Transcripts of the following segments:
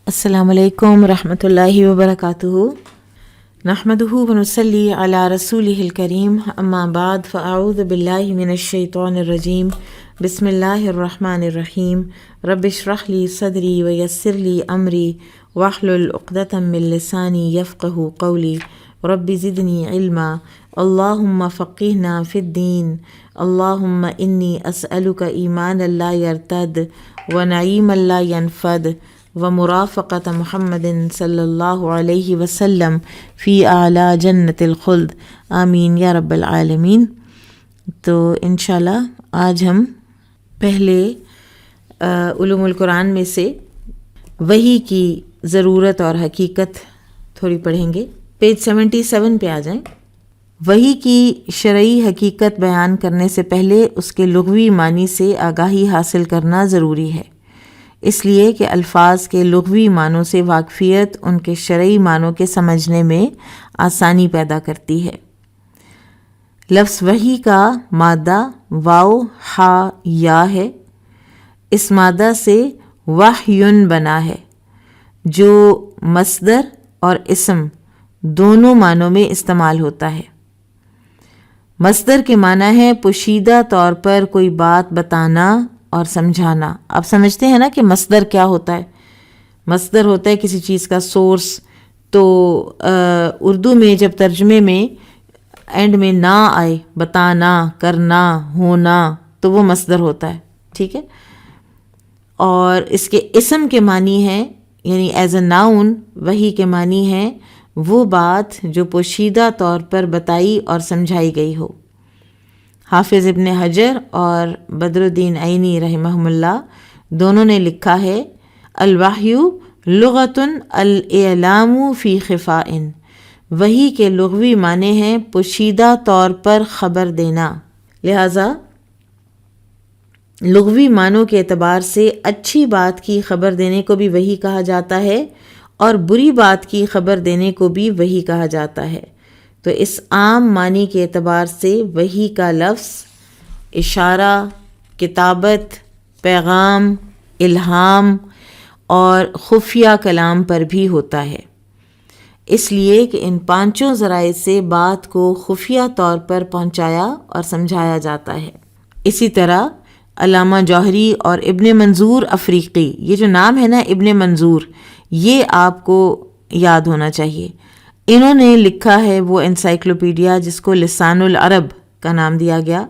السلام علیکم ورحمۃ اللہ وبرکاتہ۔ نحمدہ ونصلی علی رسولہ الکریم، اما بعد فاعوذ باللہ من الشیطان الرجیم، بسم اللہ الرحمن الرحیم۔ رب اشرح لی صدری ویسر لی امری واحلل عقدۃ من لسانی یفقہوا قولی، رب زدنی علما، اللہم فقہنا فی الدین، اللہم انی اسألک ایمانا لا یرتد ونعیما لا ینفد ومرافقۃ محمد صلی اللہ علیہ وسلم فی اعلیٰ جنت الخلد، آمین یا رب العالمین۔ تو انشاءاللہ آج ہم پہلے علوم القرآن میں سے وحی کی ضرورت اور حقیقت تھوڑی پڑھیں گے۔ پیج 77 پہ آ جائیں۔ وحی کی شرعی حقیقت بیان کرنے سے پہلے اس کے لغوی معنی سے آگاہی حاصل کرنا ضروری ہے، اس لیے کہ الفاظ کے لغوی معنوں سے واقفیت ان کے شرعی معنوں کے سمجھنے میں آسانی پیدا کرتی ہے۔ لفظ وحی کا مادہ واو ہا یا ہے۔ اس مادہ سے وحیٌ بنا ہے، جو مصدر اور اسم دونوں معنوں میں استعمال ہوتا ہے۔ مصدر کے معنی ہے پوشیدہ طور پر کوئی بات بتانا اور سمجھانا۔ آپ سمجھتے ہیں نا کہ مصدر کیا ہوتا ہے؟ مصدر ہوتا ہے کسی چیز کا سورس۔ تو اردو میں جب ترجمے میں اینڈ میں نہ آئے، بتانا، کرنا، ہونا، تو وہ مصدر ہوتا ہے، ٹھیک ہے۔ اور اس کے اسم کے معنی ہے، یعنی ایز اے ناؤن وحی کے معنی ہے وہ بات جو پوشیدہ طور پر بتائی اور سمجھائی گئی ہو۔ حافظ ابن حجر اور بدر الدین عینی رحمہم اللہ دونوں نے لکھا ہے، الوحی لغۃ الاعلام فی خفاء، وحی کے لغوی معنی ہیں پوشیدہ طور پر خبر دینا۔ لہٰذا لغوی معنوں کے اعتبار سے اچھی بات کی خبر دینے کو بھی وحی کہا جاتا ہے، اور بری بات کی خبر دینے کو بھی وحی کہا جاتا ہے۔ تو اس عام معنی کے اعتبار سے وحی کا لفظ اشارہ، کتابت، پیغام، الہام اور خفیہ کلام پر بھی ہوتا ہے، اس لیے کہ ان پانچوں ذرائع سے بات کو خفیہ طور پر پہنچایا اور سمجھایا جاتا ہے۔ اسی طرح علامہ جوہری اور ابن منظور افریقی، یہ جو نام ہے نا ابن منظور، یہ آپ کو یاد ہونا چاہیے۔ انہوں نے لکھا ہے وہ انسائکلوپیڈیا جس کو لسان العرب کا نام دیا گیا،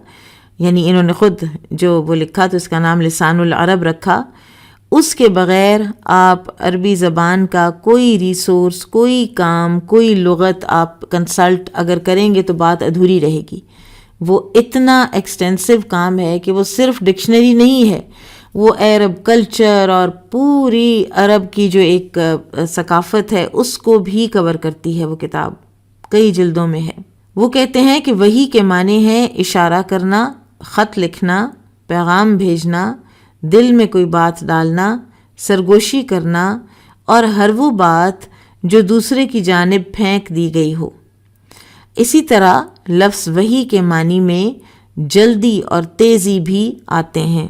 یعنی انہوں نے خود جو وہ لکھا تو اس کا نام لسان العرب رکھا۔ اس کے بغیر آپ عربی زبان کا کوئی ریسورس، کوئی کام، کوئی لغت آپ کنسلٹ اگر کریں گے تو بات ادھوری رہے گی۔ وہ اتنا ایکسٹینسو کام ہے کہ وہ صرف ڈکشنری نہیں ہے، وہ عرب کلچر اور پوری عرب کی جو ایک ثقافت ہے اس کو بھی کور کرتی ہے۔ وہ کتاب کئی جلدوں میں ہے۔ وہ کہتے ہیں کہ وحی کے معنی ہے اشارہ کرنا، خط لکھنا، پیغام بھیجنا، دل میں کوئی بات ڈالنا، سرگوشی کرنا، اور ہر وہ بات جو دوسرے کی جانب پھینک دی گئی ہو۔ اسی طرح لفظ وحی کے معنی میں جلدی اور تیزی بھی آتے ہیں۔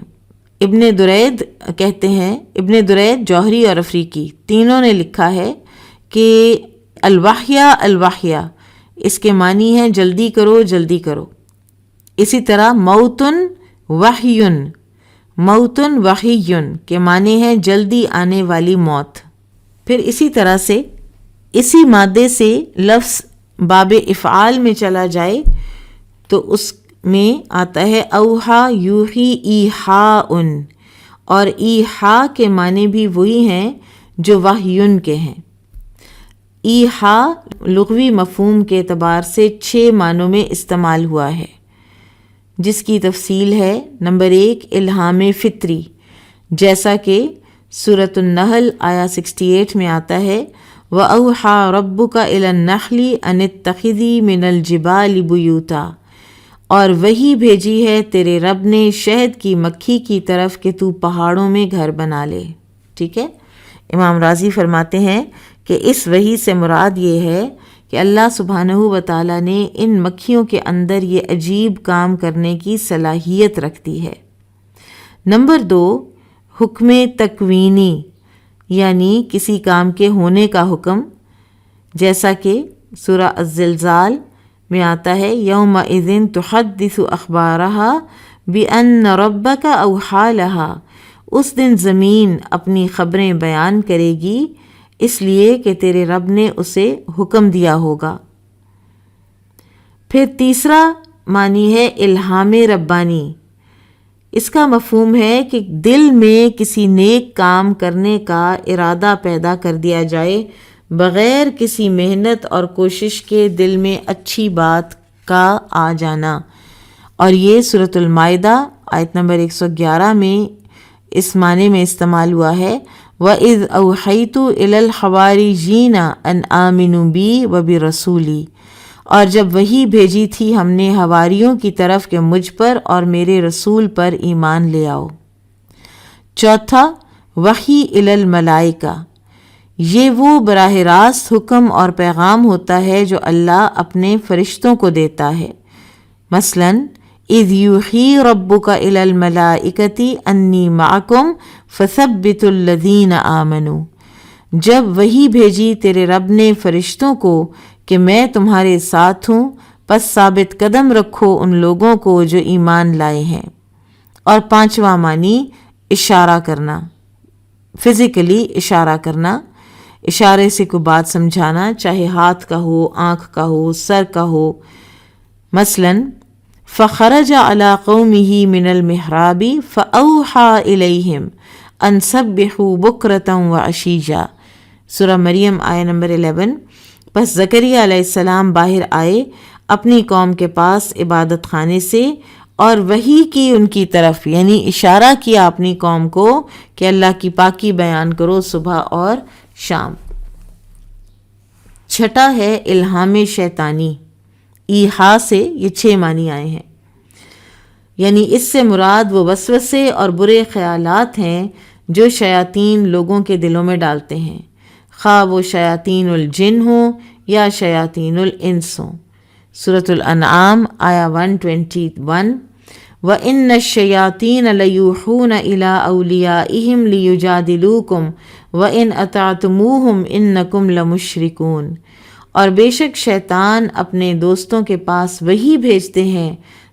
ابن درید کہتے ہیں، ابن درید، جوہری اور افریقی تینوں نے لکھا ہے کہ الوحیہ الوحیہ، اس کے معنی ہے جلدی کرو جلدی کرو۔ اسی طرح موتن وحیٌ، موتن وحیٌ کے معنی ہے جلدی آنے والی موت۔ پھر اسی طرح سے اسی مادے سے لفظ باب افعال میں چلا جائے تو اس میں آتا ہے اوحا یوحی ایحاء، اور ایحاء کے معنی بھی وہی ہیں جو وحیٌ کے ہیں۔ ایحاء لغوی مفہوم کے اعتبار سے 6 معنوں میں استعمال ہوا ہے، جس کی تفصیل ہے۔ نمبر 1 الہام فطری، جیسا کہ سورۃ النحل آیا 68 میں آتا ہے، وَأَوْحَى رَبُّكَ إِلَى النَّحْلِ أَنِ اتَّخِذِي مِنَ الْجِبَالِ بُيُوتًا، اور وہی بھیجی ہے تیرے رب نے شہد کی مکھی کی طرف کہ تو پہاڑوں میں گھر بنا لے۔ ٹھیک ہے۔ امام رازی فرماتے ہیں کہ اس وحی سے مراد یہ ہے کہ اللہ سبحانہ و تعالیٰ نے ان مکھیوں کے اندر یہ عجیب کام کرنے کی صلاحیت رکھ دی ہے۔ نمبر 2 حکم تکوینی، یعنی کسی کام کے ہونے کا حکم، جیسا کہ سورہ الزلزال میں آتا ہے یومئذ تحدث اخبارہا بأن ربک اوحی لہا، اس دن زمین اپنی خبریں بیان کرے گی اس لیے کہ تیرے رب نے اسے حکم دیا ہوگا۔ پھر تیسرا معنی ہے الہام ربانی۔ اس کا مفہوم ہے کہ دل میں کسی نیک کام کرنے کا ارادہ پیدا کر دیا جائے، بغیر کسی محنت اور کوشش کے دل میں اچھی بات کا آ جانا، اور یہ سورۃ المائدہ آیت نمبر 111 میں اس معنی میں استعمال ہوا ہے وَإِذْ أَوْحَيْتُ إِلَى الْحَوَارِيِّينَ أَنْ آمِنُوا بِي وَبِرَسُولِي، اور جب وحی بھیجی تھی ہم نے حواریوں کی طرف کہ مجھ پر اور میرے رسول پر ایمان لے آؤ۔ چوتھا وحی الی الملائکہ، یہ وہ براہ راست حکم اور پیغام ہوتا ہے جو اللہ اپنے فرشتوں کو دیتا ہے۔ مثلاً اذ یوحی ربک الی الملائکۃ انی معکم فثبتوا الذین آمنوا، جب وحی بھیجی تیرے رب نے فرشتوں کو کہ میں تمہارے ساتھ ہوں، پس ثابت قدم رکھو ان لوگوں کو جو ایمان لائے ہیں۔ اور پانچواں معنی اشارہ کرنا، فزیکلی اشارہ کرنا، اشارے سے کوئی بات سمجھانا، چاہے ہاتھ کا ہو، آنکھ کا ہو، سر کا ہو۔ مثلاً فخرج علی قومہ من المحراب فاوحی الیہم ان سبحوا بکرۃ وعشیجا، سورہ مریم آیہ نمبر 11۔ بس زکریا علیہ السلام باہر آئے اپنی قوم کے پاس عبادت خانے سے اور وحی کی ان کی طرف، یعنی اشارہ کیا اپنی قوم کو کہ اللہ کی پاکی بیان کرو صبح اور شام۔ چھٹا ہے الہام شیطانی، ایحاء سے یہ 6 معنی آئے ہیں، یعنی اس سے مراد وہ وسوسے اور برے خیالات ہیں جو شیاطین لوگوں کے دلوں میں ڈالتے ہیں، خواہ وہ شیاطین الجن ہوں یا شیاطین الانس ہوں۔ سورۃ الانعام آیہ 121 وَإِنَّ الشَّيَاطِينَ لَيُوحُونَ إِلَىٰ أَوْلِيَائِهِمْ لِيُجَادِلُوكُمْ وَإِنْ أَطَعْتُمُوهُمْ إِنَّكُمْ لَمُشْرِكُونَ، اور بے شک شیطان اپنے دوستوں کے پاس وحی بھیجتے ہیں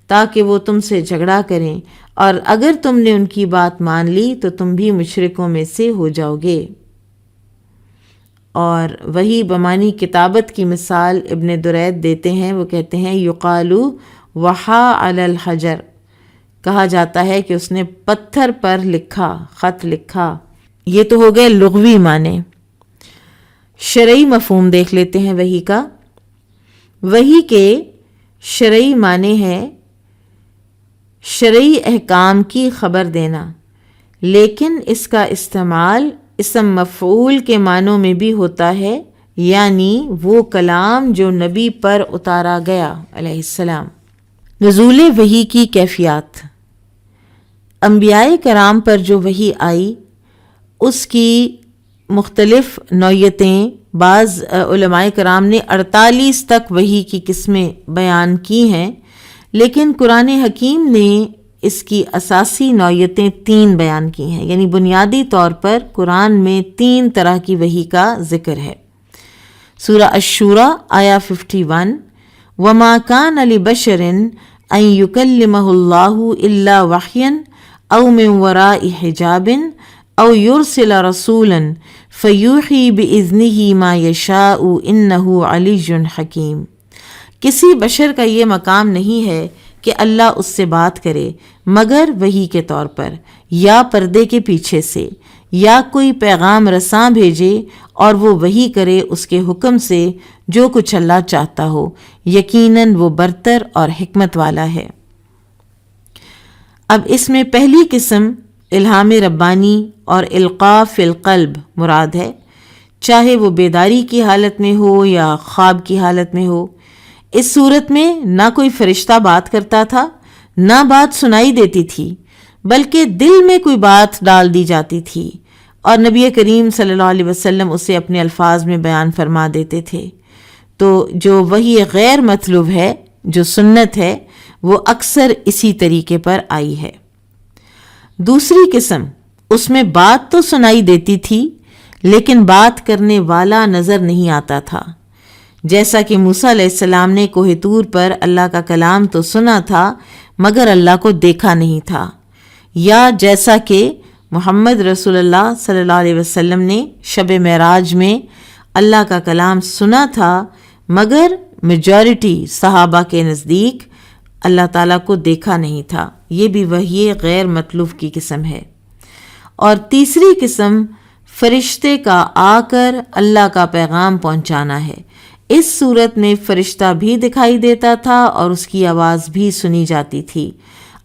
تاکہ وہ تم سے جھگڑا کریں، اور اگر تم نے ان کی بات مان لی تو تم بھی مشرکوں میں سے ہو جاؤ گے۔ اور وہی بمانی کتابت کی مثال ابن درید دیتے ہیں، وہ کہتے ہیں یقالو وحا علی الحجر، کہا جاتا ہے کہ اس نے پتھر پر لکھا، خط لکھا۔ یہ تو ہو گئے لغوی معنی۔ شرعی مفہوم دیکھ لیتے ہیں وحی کا۔ وحی کے شرعی معنی ہے شرعی احکام کی خبر دینا، لیکن اس کا استعمال اسم مفعول کے معنوں میں بھی ہوتا ہے، یعنی وہ کلام جو نبی پر اتارا گیا علیہ السلام۔ نزول وحی کی کیفیات، انبیاء کرام پر جو وحی آئی اس کی مختلف نوعیتیں، بعض علماء کرام نے 48 تک وحی کی قسمیں بیان کی ہیں، لیکن قرآن حکیم نے اس کی اساسی نوعیتیں 3 بیان کی ہیں، یعنی بنیادی طور پر قرآن میں 3 طرح کی وحی کا ذکر ہے۔ سورہ الشورى آیہ 51 وَمَا كَانَ لِبَشَرٍ أَن يُكَلِّمَهُ اللَّهُ إِلَّا وَحْيًا أَوْ مِن وَرَاءِ حِجَابٍ أَوْ يُرْسِلَ رَسُولًا فَيُوحِي بِإِذْنِهِ مَا يَشَاءُ إِنَّهُ عَلِيٌّ حَكِيمٌ، کسی بشر کا یہ مقام نہیں ہے کہ اللہ اس سے بات کرے مگر وحی کے طور پر، یا پردے کے پیچھے سے، یا کوئی پیغام رساں بھیجے اور وہ وحی کرے اس کے حکم سے جو کچھ اللہ چاہتا ہو، یقیناً وہ برتر اور حکمت والا ہے۔ اب اس میں پہلی قسم الہام ربانی اور القاء فی القلب مراد ہے، چاہے وہ بیداری کی حالت میں ہو یا خواب کی حالت میں ہو۔ اس صورت میں نہ کوئی فرشتہ بات کرتا تھا، نہ بات سنائی دیتی تھی، بلکہ دل میں کوئی بات ڈال دی جاتی تھی اور نبی کریم صلی اللہ علیہ وسلم اسے اپنے الفاظ میں بیان فرما دیتے تھے۔ تو جو وحی غیر مطلوب ہے، جو سنت ہے، وہ اکثر اسی طریقے پر آئی ہے۔ دوسری قسم، اس میں بات تو سنائی دیتی تھی لیکن بات کرنے والا نظر نہیں آتا تھا، جیسا کہ موسیٰ علیہ السلام نے کوہ طور پر اللہ کا کلام تو سنا تھا مگر اللہ کو دیکھا نہیں تھا، یا جیسا کہ محمد رسول اللہ صلی اللہ علیہ وسلم نے شب معراج میں اللہ کا کلام سنا تھا مگر میجورٹی صحابہ کے نزدیک اللہ تعالیٰ کو دیکھا نہیں تھا۔ یہ بھی وحی غیر مطلوب کی قسم ہے۔ اور تیسری قسم فرشتے کا آ کر اللہ کا پیغام پہنچانا ہے۔ اس صورت میں فرشتہ بھی دکھائی دیتا تھا اور اس کی آواز بھی سنی جاتی تھی۔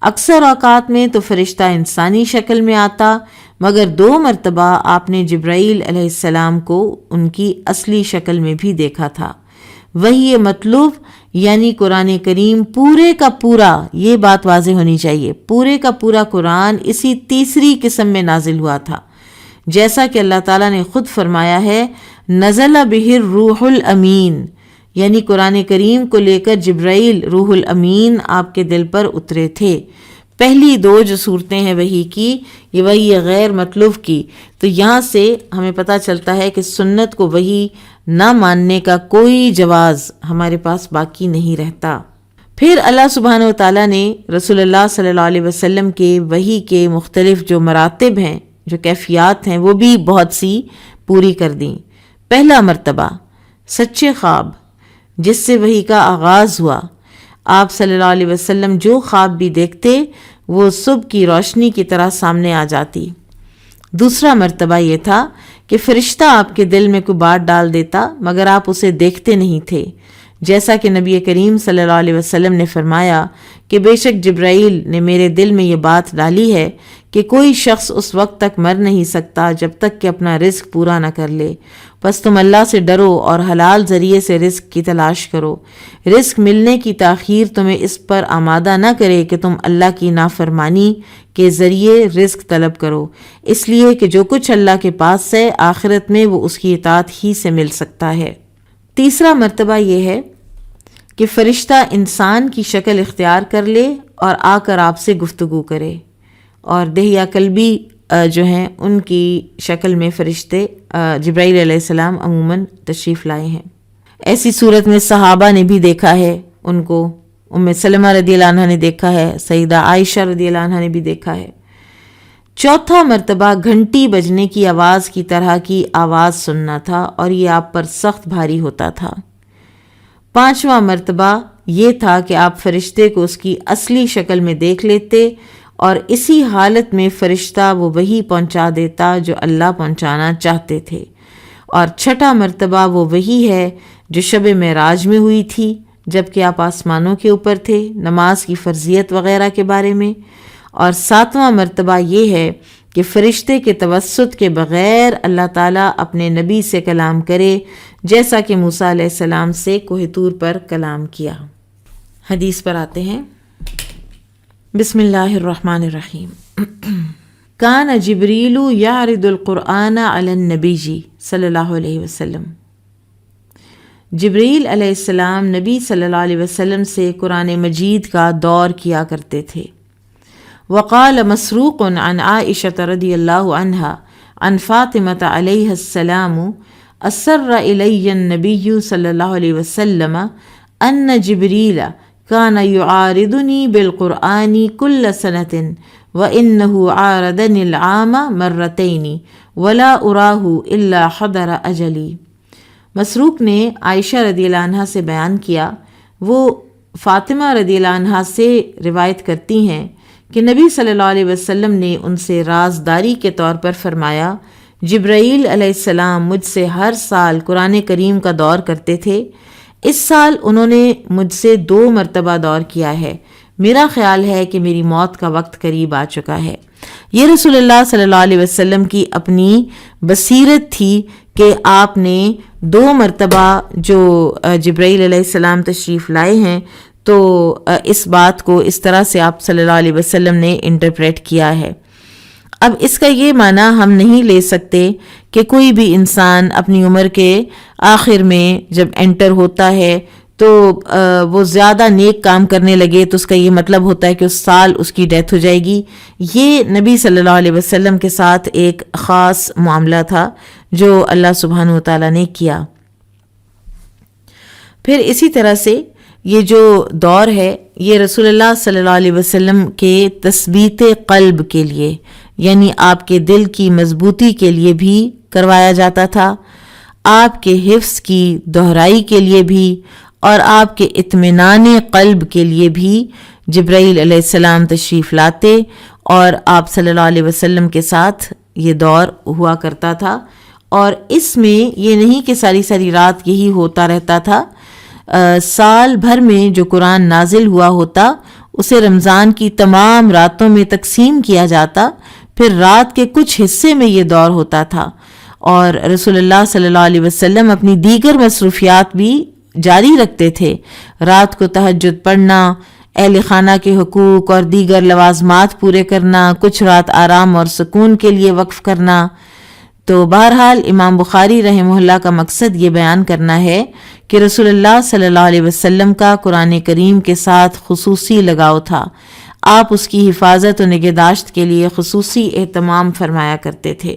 اکثر اوقات میں تو فرشتہ انسانی شکل میں آتا، مگر 2 مرتبہ آپ نے جبرائیل علیہ السلام کو ان کی اصلی شکل میں بھی دیکھا تھا۔ وحی مطلوب یعنی قرآن کریم پورے کا پورا، یہ بات واضح ہونی چاہیے، پورے کا پورا قرآن اسی تیسری قسم میں نازل ہوا تھا، جیسا کہ اللہ تعالیٰ نے خود فرمایا ہے نزل بہ الروح الامین، یعنی قرآن کریم کو لے کر جبرائیل روح الامین آپ کے دل پر اترے تھے۔ پہلی 2 جو صورتیں ہیں وحی کی، یہ وحی غیر مطلوب کی، تو یہاں سے ہمیں پتہ چلتا ہے کہ سنت کو وحی نہ ماننے کا کوئی جواز ہمارے پاس باقی نہیں رہتا۔ پھر اللہ سبحانہ و تعالیٰ نے رسول اللہ صلی اللہ علیہ وسلم کے وحی کے مختلف جو مراتب ہیں، جو کیفیات ہیں، وہ بھی بہت سی پوری کر دیں۔ پہلا مرتبہ سچے خواب، جس سے وحی کا آغاز ہوا۔ آپ صلی اللہ علیہ وسلم جو خواب بھی دیکھتے وہ صبح کی روشنی کی طرح سامنے آ جاتی۔ دوسرا مرتبہ یہ تھا کہ فرشتہ آپ کے دل میں کوئی بات ڈال دیتا مگر آپ اسے دیکھتے نہیں تھے، جیسا کہ نبی کریم صلی اللہ علیہ وسلم نے فرمایا کہ بے شک جبرائیل نے میرے دل میں یہ بات ڈالی ہے کہ کوئی شخص اس وقت تک مر نہیں سکتا جب تک کہ اپنا رزق پورا نہ کر لے، پس تم اللہ سے ڈرو اور حلال ذریعے سے رزق کی تلاش کرو۔ رزق ملنے کی تاخیر تمہیں اس پر آمادہ نہ کرے کہ تم اللہ کی نافرمانی کے ذریعے رزق طلب کرو، اس لیے کہ جو کچھ اللہ کے پاس ہے آخرت میں وہ اس کی اطاعت ہی سے مل سکتا ہے۔ تیسرا مرتبہ یہ ہے کہ فرشتہ انسان کی شکل اختیار کر لے اور آ کر آپ سے گفتگو کرے، اور دہیہ قلبی جو ہیں ان کی شکل میں فرشتے جبرائیل علیہ السلام عموماً تشریف لائے ہیں۔ ایسی صورت میں صحابہ نے بھی دیکھا ہے ان کو، ام سلمہ رضی اللہ عنہ نے دیکھا ہے، سیدہ عائشہ رضی اللہ عنہ نے بھی دیکھا ہے۔ چوتھا مرتبہ گھنٹی بجنے کی آواز کی طرح کی آواز سننا تھا اور یہ آپ پر سخت بھاری ہوتا تھا۔ پانچواں مرتبہ یہ تھا کہ آپ فرشتے کو اس کی اصلی شکل میں دیکھ لیتے اور اسی حالت میں فرشتہ وہ وحی پہنچا دیتا جو اللہ پہنچانا چاہتے تھے۔ اور چھٹا مرتبہ وہ وحی ہے جو شب معراج میں ہوئی تھی جبکہ آپ آسمانوں کے اوپر تھے، نماز کی فرضیت وغیرہ کے بارے میں۔ اور ساتواں مرتبہ یہ ہے کہ فرشتے کے توسط کے بغیر اللہ تعالیٰ اپنے نبی سے کلام کرے، جیسا کہ موسیٰ علیہ السلام سے کوہ طور پر کلام کیا۔ حدیث پر آتے ہیں۔ بسم اللہ الرحمن الرحیم۔ کان جبریل یعرض القرآن علی النبی صلی اللہ علیہ وسلم۔ جبریل علیہ السلام نبی صلی اللہ علیہ وسلم سے قرآن مجید کا دور کیا کرتے تھے۔ وقال مسروق عن عائشة رضی اللہ عنہا عن فاطمة علیہ السلام اسر الی النبی صلی اللہ علیہ وسلم ان جبریل كان يعارضني بالقرآن كل سنة وإنه عارضني العام مرتين ولا أراه إلا حضر أجلي۔ مسروق نے عائشہ رضی اللہ عنہا سے بیان کیا، وہ فاطمہ رضی اللہ عنہا سے روایت کرتی ہیں کہ نبی صلی اللہ علیہ وسلم نے ان سے رازداری کے طور پر فرمایا، جبرائیل علیہ السلام مجھ سے ہر سال قرآن کریم کا دور کرتے تھے، اس سال انہوں نے مجھ سے 2 مرتبہ دور کیا ہے، میرا خیال ہے کہ میری موت کا وقت قریب آ چکا ہے۔ یہ رسول اللہ صلی اللہ علیہ وسلم کی اپنی بصیرت تھی کہ آپ نے 2 مرتبہ جو جبرائیل علیہ السلام تشریف لائے ہیں، تو اس بات کو اس طرح سے آپ صلی اللہ علیہ وسلم نے انٹرپریٹ کیا ہے۔ اب اس کا یہ معنی ہم نہیں لے سکتے کہ کوئی بھی انسان اپنی عمر کے آخر میں جب انٹر ہوتا ہے تو وہ زیادہ نیک کام کرنے لگے تو اس کا یہ مطلب ہوتا ہے کہ اس سال اس کی ڈیتھ ہو جائے گی. یہ نبی صلی اللہ علیہ وسلم کے ساتھ ایک خاص معاملہ تھا جو اللہ سبحانہ و تعالیٰ نے کیا. پھر اسی طرح سے یہ جو دور ہے یہ رسول اللہ صلی اللہ علیہ وسلم کے تثبیت قلب کے لیے، یعنی آپ کے دل کی مضبوطی کے لیے بھی کروایا جاتا تھا، آپ کے حفظ کی دہرائی کے لیے بھی، اور آپ کے اطمینان قلب کے لیے بھی جبرائیل علیہ السلام تشریف لاتے اور آپ صلی اللہ علیہ وسلم کے ساتھ یہ دور ہوا کرتا تھا. اور اس میں یہ نہیں کہ ساری ساری رات یہی ہوتا رہتا تھا. سال بھر میں جو قرآن نازل ہوا ہوتا اسے رمضان کی تمام راتوں میں تقسیم کیا جاتا، پھر رات کے کچھ حصے میں یہ دور ہوتا تھا. اور رسول اللہ صلی اللہ علیہ وسلم اپنی دیگر مصروفیات بھی جاری رکھتے تھے. رات کو تہجد پڑھنا، اہل خانہ کے حقوق اور دیگر لوازمات پورے کرنا، کچھ رات آرام اور سکون کے لیے وقف کرنا. تو بہرحال امام بخاری رحمہ اللہ کا مقصد یہ بیان کرنا ہے کہ رسول اللہ صلی اللہ علیہ وسلم کا قرآن کریم کے ساتھ خصوصی لگاؤ تھا. آپ اس کی حفاظت و نگہداشت کے لیے خصوصی اہتمام فرمایا کرتے تھے.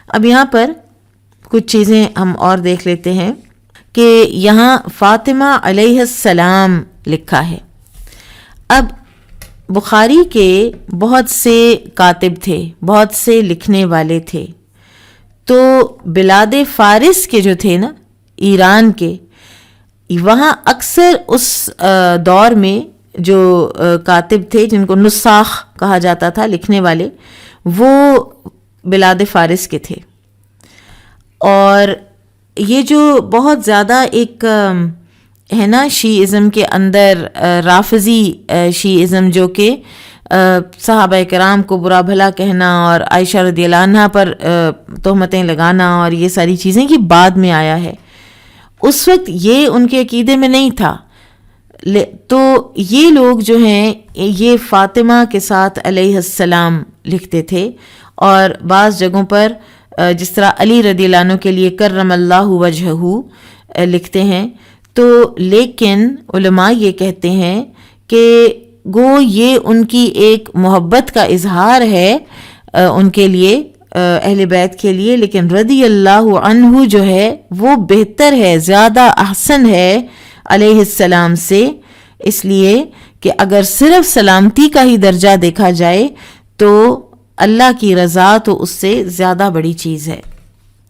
اب یہاں پر کچھ چیزیں ہم اور دیکھ لیتے ہیں کہ یہاں فاطمہ علیہ السلام لکھا ہے. اب بخاری کے بہت سے کاتب تھے، بہت سے لکھنے والے تھے، تو بلاد فارس کے جو تھے نا، ایران کے، وہاں اکثر اس دور میں جو کاتب تھے جن کو نساخ کہا جاتا تھا، لکھنے والے، وہ بلاد فارس کے تھے. اور یہ جو بہت زیادہ ایک ہے نا شیعزم کے اندر رافضی شیعزم، جو کہ صحابہ کرام کو برا بھلا کہنا اور عائشہ رضی اللہ عنہا پر تہمتیں لگانا اور یہ ساری چیزیں کی بعد میں آیا ہے، اس وقت یہ ان کے عقیدے میں نہیں تھا. تو یہ لوگ جو ہیں یہ فاطمہ کے ساتھ علیہ السلام لکھتے تھے، اور بعض جگہوں پر جس طرح علی رضی اللہ عنہ کے لیے کرم اللہ وجہہ لکھتے ہیں. تو لیکن علماء یہ کہتے ہیں کہ گو یہ ان کی ایک محبت کا اظہار ہے ان کے لیے، اہل بیت کے لیے، لیکن رضی اللہ عنہ جو ہے وہ بہتر ہے، زیادہ احسن ہے علیہ السلام سے، اس لیے کہ اگر صرف سلامتی کا ہی درجہ دیکھا جائے تو اللہ کی رضا تو اس سے زیادہ بڑی چیز ہے.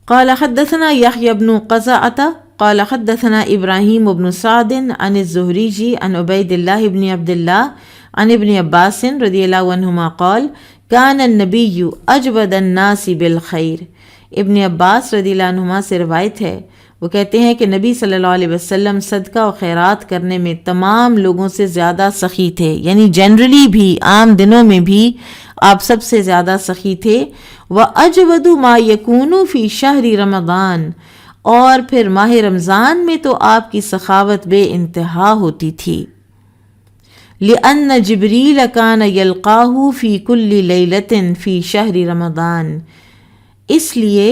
قال حدثنا یحیی بن قزعۃ قال حدثنا ابراہیم بن سعد عن الزہری عن عبید اللہ بن عبد اللہ عن ابن عباس رضی اللہ عنہما قال کان النبی اجود الناس بالخیر. ابن عباس رضی اللہ عنہما سے روایت ہے، وہ کہتے ہیں کہ نبی صلی اللہ علیہ وسلم صدقہ و خیرات کرنے میں تمام لوگوں سے زیادہ سخی تھے، یعنی جنرلی بھی عام دنوں میں بھی آپ سب سے زیادہ سخی تھے. وَأَجْوَدُ مَا يَكُونُ فِي شَهْرِ رمضان، اور پھر ماہ رمضان میں تو آپ کی سخاوت بے انتہا ہوتی تھی. لِأَنَّ جِبْرِيلَ كَانَ يَلْقَاهُ فِي كُلِّ لَيْلَةٍ فِي شَهْرِ رمضان، اس لیے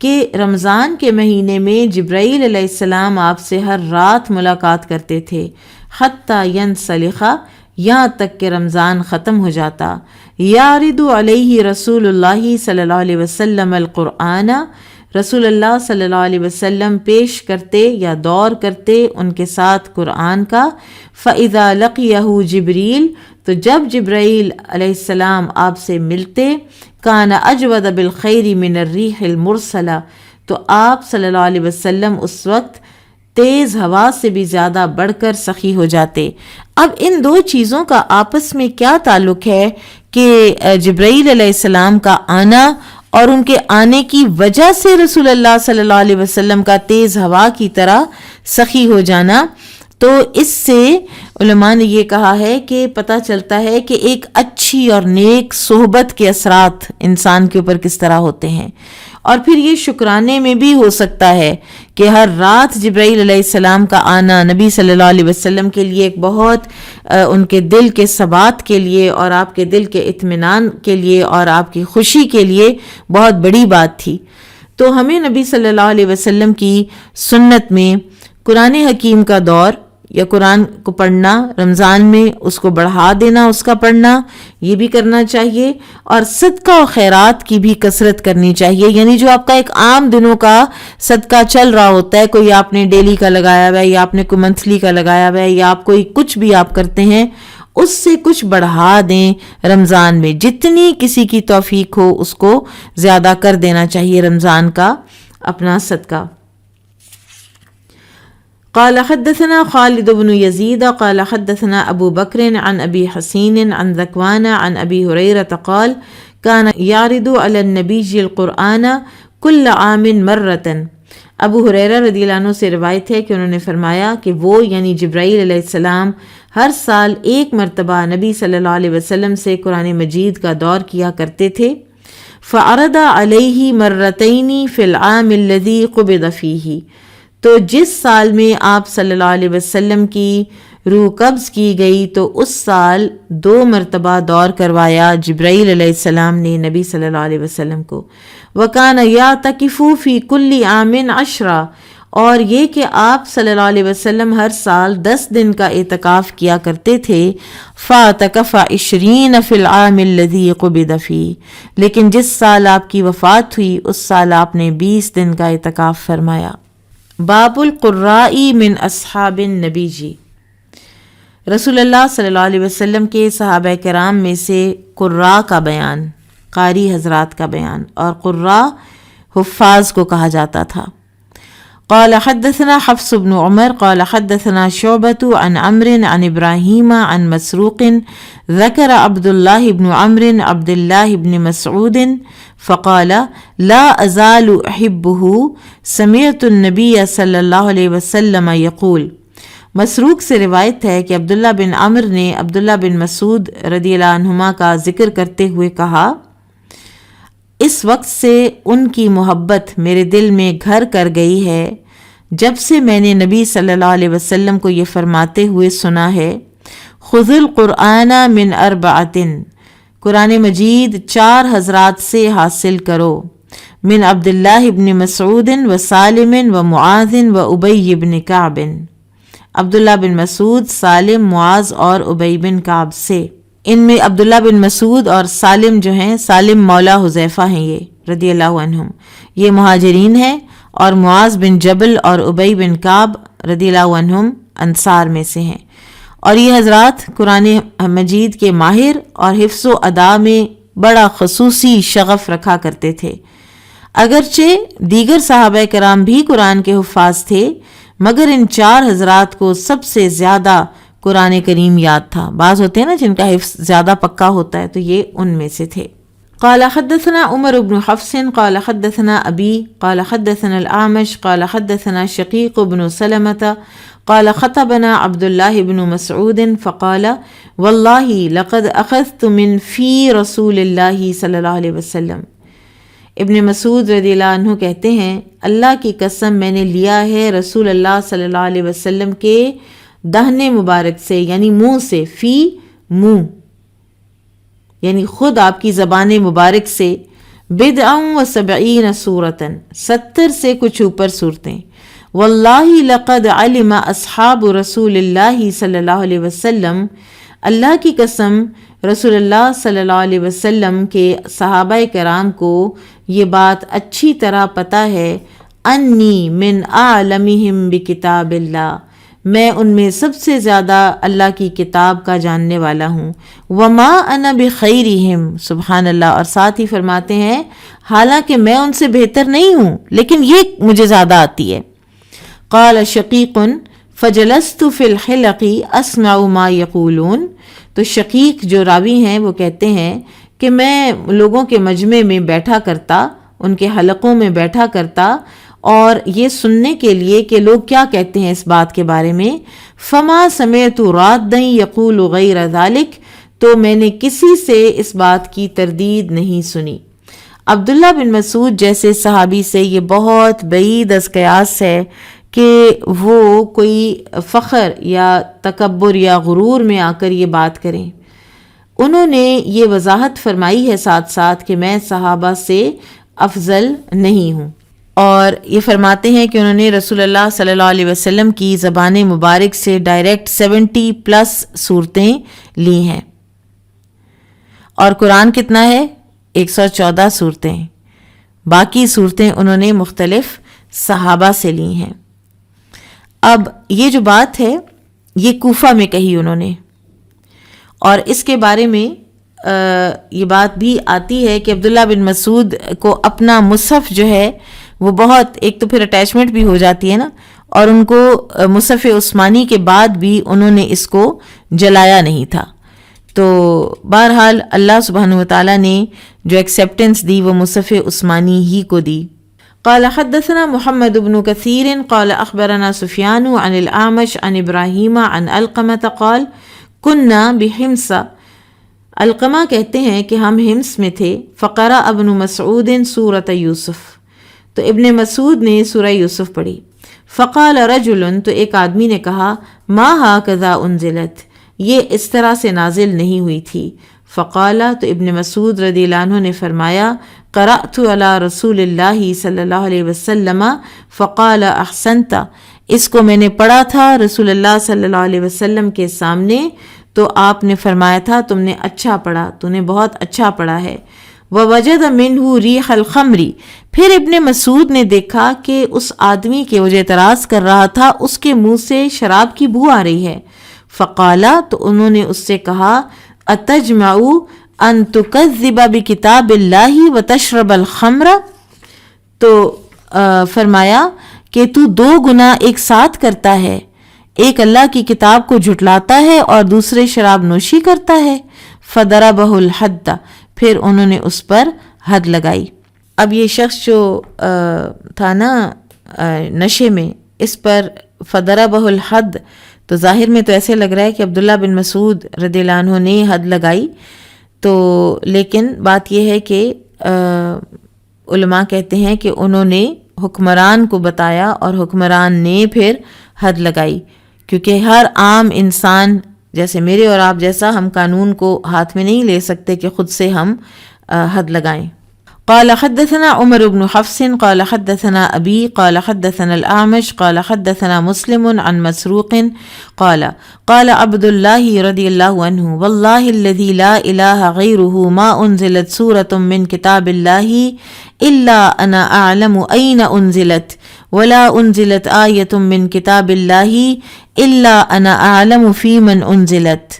کہ رمضان کے مہینے میں جبرائیل علیہ السلام آپ سے ہر رات ملاقات کرتے تھے، حتیٰ ینسلخ، یہاں تک کہ رمضان ختم ہو جاتا. یارد علیہ رسول اللہ صلی اللہ علیہ وسلم القرآن، رسول اللہ صلی اللہ علیہ وسلم پیش کرتے یا دور کرتے ان کے ساتھ قرآن کا. فَإِذَا لَقِيَهُ جبریل، تو جب جبرائیل علیہ السلام آپ سے ملتے، کان اجود بالخیر من الریح المرسلہ، تو آپ صلی اللہ علیہ وسلم اس وقت تیز ہوا سے بھی زیادہ بڑھ کر سخی ہو جاتے. اب ان دو چیزوں کا آپس میں کیا تعلق ہے کہ جبرائیل علیہ السلام کا آنا اور ان کے آنے کی وجہ سے رسول اللہ صلی اللہ علیہ وسلم کا تیز ہوا کی طرح سخی ہو جانا؟ تو اس سے علماء نے یہ کہا ہے کہ پتہ چلتا ہے کہ ایک اچھی اور نیک صحبت کے اثرات انسان کے اوپر کس طرح ہوتے ہیں. اور پھر یہ شکرانے میں بھی ہو سکتا ہے کہ ہر رات جبرائیل علیہ السلام کا آنا نبی صلی اللہ علیہ وسلم کے لیے ایک بہت ان کے دل کے ثبات کے لیے اور آپ کے دل کے اطمینان کے لیے اور آپ کی خوشی کے لیے بہت بڑی بات تھی. تو ہمیں نبی صلی اللہ علیہ وسلم کی سنت میں قرآن حکیم کا دور یا قرآن کو پڑھنا، رمضان میں اس کو بڑھا دینا، اس کا پڑھنا یہ بھی کرنا چاہیے، اور صدقہ و خیرات کی بھی کثرت کرنی چاہیے. یعنی جو آپ کا ایک عام دنوں کا صدقہ چل رہا ہوتا ہے، کوئی آپ نے ڈیلی کا لگایا ہوا ہے یا آپ نے کوئی منتھلی کا لگایا ہوا ہے یا آپ کوئی کچھ بھی آپ کرتے ہیں، اس سے کچھ بڑھا دیں. رمضان میں جتنی کسی کی توفیق ہو اس کو زیادہ کر دینا چاہیے رمضان کا اپنا صدقہ. قال حدثنا خالد بن يزيد قال حدثنا ابو بكر عن ابي حسين عن ذكوان عن ابي هريرة قال كان يعرض على النبي القرآن كل عام مرة. ابو ہریرہ رضی اللہ عنہ سے روایت ہے کہ انہوں نے فرمایا کہ وہ یعنی جبرائیل علیہ السلام ہر سال ایک مرتبہ نبی صلی اللہ علیہ وسلم سے قرآن مجید کا دور کیا کرتے تھے. فعرض علیہ مرتين في العام الذي قبض فيه، تو جس سال میں آپ صلی اللہ علیہ وسلم کی روح قبض کی گئی تو اس سال 2 مرتبہ دور کروایا جبرائیل علیہ السلام نے نبی صلی اللہ علیہ وسلم کو. وَكَانَ يَعْتَكِفُ فِي كُلِّ عَامٍ 10، اور یہ کہ آپ صلی اللہ علیہ وسلم ہر سال 10 دن کا اعتکاف کیا کرتے تھے. فَاعْتَكَفَ 20 فِي الْعَامِ الَّذِي قُبِضَ فِيهِ، لیکن جس سال آپ کی وفات ہوئی اس سال آپ نے 20 دن کا اعتکاف فرمایا. باب القراء من اصحاب النبی جی، رسول اللہ صلی اللہ علیہ وسلم کے صحابہ کرام میں سے قراء کا بیان، قاری حضرات کا بیان، اور قراء حفاظ کو کہا جاتا تھا. قال حدثنا حفص بن عمر قال حدثنا شعبة عن عمرو عن ابراہیم عن مسروق ذكر عبد الله بن عمرو عبد الله بن مسعود فقال لا ازال احبه سمعت النبی صلی اللہ علیہ وسلم یقول. مسروق سے روایت ہے کہ عبداللہ بن عمر نے عبداللہ بن مسعود رضی اللہ عنہما کا ذکر کرتے ہوئے کہا، اس وقت سے ان کی محبت میرے دل میں گھر کر گئی ہے جب سے میں نے نبی صلی اللہ علیہ وسلم کو یہ فرماتے ہوئے سنا ہے، خذ القرآن من 4، قرآن مجید 4 حضرات سے حاصل کرو، من عبداللہ ابن مسعود و سالم و معاذ و ابی بن کعب، عبداللہ بن مسعود، سالم، معاذ اور ابی بن کعب سے. ان میں عبداللہ بن مسعود اور سالم جو ہیں، سالم مولا حذیفہ ہیں یہ رضی اللہ عنہم، یہ مہاجرین ہیں، اور معاذ بن جبل اور ابی بن کعب رضی اللہ عنہم انصار میں سے ہیں. اور یہ حضرات قرآن مجید کے ماہر اور حفظ و ادا میں بڑا خصوصی شغف رکھا کرتے تھے. اگرچہ دیگر صحابہ کرام بھی قرآن کے حفاظ تھے، مگر ان 4 حضرات کو سب سے زیادہ قرآن کریم یاد تھا. بعض ہوتے ہیں نا جن کا حفظ زیادہ پکا ہوتا ہے، تو یہ ان میں سے تھے. قال حدثنا عمر بن حفص قال حدثنا ابی قال حدثنا الاعمش قال حدثنا شقیق بن سلمة قال خطبنا عبد الله بن مسعود فقال والله لقد اخذت من في رسول الله صلی اللہ علیہ وسلم. ابن مسعود رضی اللہ عنہ کہتے ہیں، اللہ کی قسم میں نے لیا ہے رسول اللہ صلی اللہ علیہ وسلم کے دہنے مبارک سے، یعنی منہ سے، فی منہ یعنی خود آپ کی زبان مبارک سے، 70 سورتاً 70 سے کچھ اوپر صورتیں. واللہ لقد علم اصحاب رسول اللہ صلی اللہ علیہ وسلم، اللہ کی قسم رسول اللہ صلی اللہ علیہ وسلم کے صحابہ کرام کو یہ بات اچھی طرح پتہ ہے، انی من اعلمہم بکتاب اللہ، میں ان میں سب سے زیادہ اللہ کی کتاب کا جاننے والا ہوں. وما انا بخیرہم، سبحان اللہ، اور ساتھ ہی فرماتے ہیں حالانکہ میں ان سے بہتر نہیں ہوں لیکن یہ مجھے زیادہ آتی ہے. قال شقیق فجلست فی الحلق اسمع ما یقولون، تو شقیق جو راوی ہیں وہ کہتے ہیں کہ میں لوگوں کے مجمع میں بیٹھا کرتا، ان کے حلقوں میں بیٹھا کرتا اور یہ سننے کے لیے کہ لوگ کیا کہتے ہیں اس بات کے بارے میں. فما سمعت رادا یقول غیر ذلک، تو میں نے کسی سے اس بات کی تردید نہیں سنی. عبداللہ بن مسعود جیسے صحابی سے یہ بہت بعید از قیاس ہے کہ وہ کوئی فخر یا تکبر یا غرور میں آ کر یہ بات کریں. انہوں نے یہ وضاحت فرمائی ہے ساتھ ساتھ کہ میں صحابہ سے افضل نہیں ہوں. اور یہ فرماتے ہیں کہ انہوں نے رسول اللہ صلی اللہ علیہ وسلم کی زبان مبارک سے ڈائریکٹ 70+ صورتیں لی ہیں، اور قرآن کتنا ہے؟ 114 صورتیں، باقی صورتیں انہوں نے مختلف صحابہ سے لی ہیں۔ اب یہ جو بات ہے یہ کوفہ میں کہی انہوں نے، اور اس کے بارے میں یہ بات بھی آتی ہے کہ عبداللہ بن مسعود کو اپنا مصحف جو ہے وہ بہت، ایک تو پھر اٹیچمنٹ بھی ہو جاتی ہے نا، اور ان کو مصحف عثمانی کے بعد بھی انہوں نے اس کو جلایا نہیں تھا۔ تو بہرحال اللہ سبحانہ وتعالیٰ نے جو ایکسیپٹنس دی وہ مصحف عثمانی ہی کو دی۔ قال حدثنا محمد بن كثير قال اخبرنا سفيان عن الاعمش عن ابراہیم عن علقمة قال كنا بحمص، علقمہ کہتے ہیں کہ ہم حمص میں تھے، فقرأ ابن مسعود سورة یوسف، تو ابن مسعود نے سورہ یوسف پڑھی، فقال رجل، تو ایک آدمی نے کہا، ما هكذا انزلت، یہ اس طرح سے نازل نہیں ہوئی تھی، فقال، تو ابن مسعود رضی اللہ عنہ نے فرمایا، قرأت علی رسول اللہ صلی اللہ علیہ وسلم فقال احسنت، اس کو میں نے پڑھا تھا رسول اللہ صلی اللہ علیہ وسلم کے سامنے، تو آپ نے فرمایا تھا تم نے اچھا پڑھا، تو نے بہت اچھا پڑھا ہے۔ ووجد منہ ریح الخمر، پھر ابن مسعود نے دیکھا کہ اس آدمی کے، وہ جو اعتراض کر رہا تھا، اس کے منہ سے شراب کی بو آ رہی ہے، فقالا، تو انہوں نے اس سے کہا، اتجمع ان تکذب بکتاب اللہ وتشرب الخمر، تو فرمایا کہ تو 2 گناہ ایک ساتھ کرتا ہے، ایک اللہ کی کتاب کو جھٹلاتا ہے اور دوسرے شراب نوشی کرتا ہے۔ فضربہ الحد، پھر انہوں نے اس پر حد لگائی۔ اب یہ شخص جو تھا نا نشے میں، اس پر فضربہ الحد، تو ظاہر میں تو ایسے لگ رہا ہے کہ عبداللہ بن مسعود رضی اللہ عنہ نے حد لگائی، تو لیکن بات یہ ہے کہ علماء کہتے ہیں کہ انہوں نے حکمران کو بتایا اور حکمران نے پھر حد لگائی، کیونکہ ہر عام انسان جیسے میرے اور آپ جیسا، ہم قانون کو ہاتھ میں نہیں لے سکتے کہ خود سے ہم حد لگائیں۔ قال حدثنا عمر بن حفص قال حدثنا ابي قال حدثنا الاعمش قال حدثنا مسلم عن مسروق قال قال عبد الله رضي الله عنه والله الذي لا اله غيره ما انزلت سورة من كتاب الله الا انا اعلم اين انزلت ولا انزلت آية من كتاب الله الا انا اعلم في من انزلت۔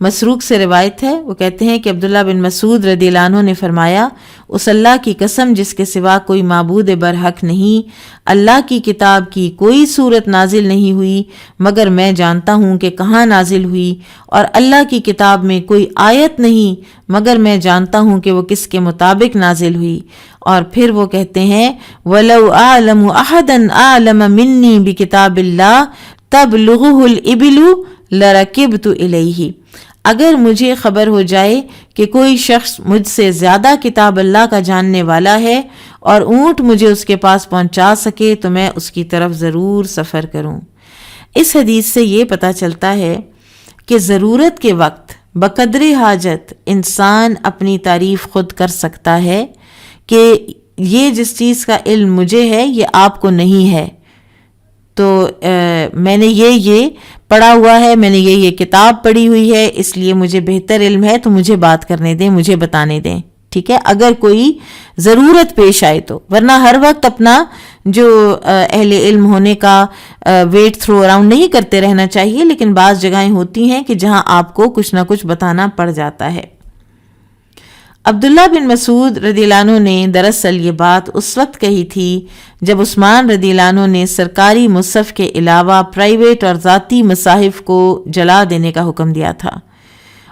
مسروق سے روایت ہے، وہ کہتے ہیں کہ عبداللہ بن مسعود رضی اللہ عنہ نے فرمایا، اس اللہ کی قسم جس کے سوا کوئی معبود برحق نہیں، اللہ کی کتاب کی کوئی صورت نازل نہیں ہوئی مگر میں جانتا ہوں کہ کہاں نازل ہوئی، اور اللہ کی کتاب میں کوئی آیت نہیں مگر میں جانتا ہوں کہ وہ کس کے مطابق نازل ہوئی۔ اور پھر وہ کہتے ہیں، وَلَوْ أَعْلَمُ أَحَدًا أَعْلَمَ مِنِّي بِكِتَابِ اللَّهِ تَبْلُغُهُ الْإِبِلُ لَرَكِبْتُ إِلَيْهِ، اگر مجھے خبر ہو جائے کہ کوئی شخص مجھ سے زیادہ کتاب اللہ کا جاننے والا ہے اور اونٹ مجھے اس کے پاس پہنچا سکے تو میں اس کی طرف ضرور سفر کروں۔ اس حدیث سے یہ پتہ چلتا ہے کہ ضرورت کے وقت بقدر حاجت انسان اپنی تعریف خود کر سکتا ہے کہ یہ جس چیز کا علم مجھے ہے یہ آپ کو نہیں ہے، تو میں نے یہ پڑھا ہوا ہے، میں نے یہ کتاب پڑھی ہوئی ہے، اس لیے مجھے بہتر علم ہے، تو مجھے بات کرنے دیں، مجھے بتانے دیں، ٹھیک ہے، اگر کوئی ضرورت پیش آئے تو، ورنہ ہر وقت اپنا جو اہل علم ہونے کا ویٹ تھرو اراؤنڈ نہیں کرتے رہنا چاہیے، لیکن بعض جگہیں ہوتی ہیں کہ جہاں آپ کو کچھ نہ کچھ بتانا پڑ جاتا ہے۔ عبداللہ بن مسعود رضی اللہ عنہ نے دراصل یہ بات اس وقت کہی تھی جب عثمان رضی اللہ عنہ نے سرکاری مصحف کے علاوہ پرائیویٹ اور ذاتی مصاحف کو جلا دینے کا حکم دیا تھا،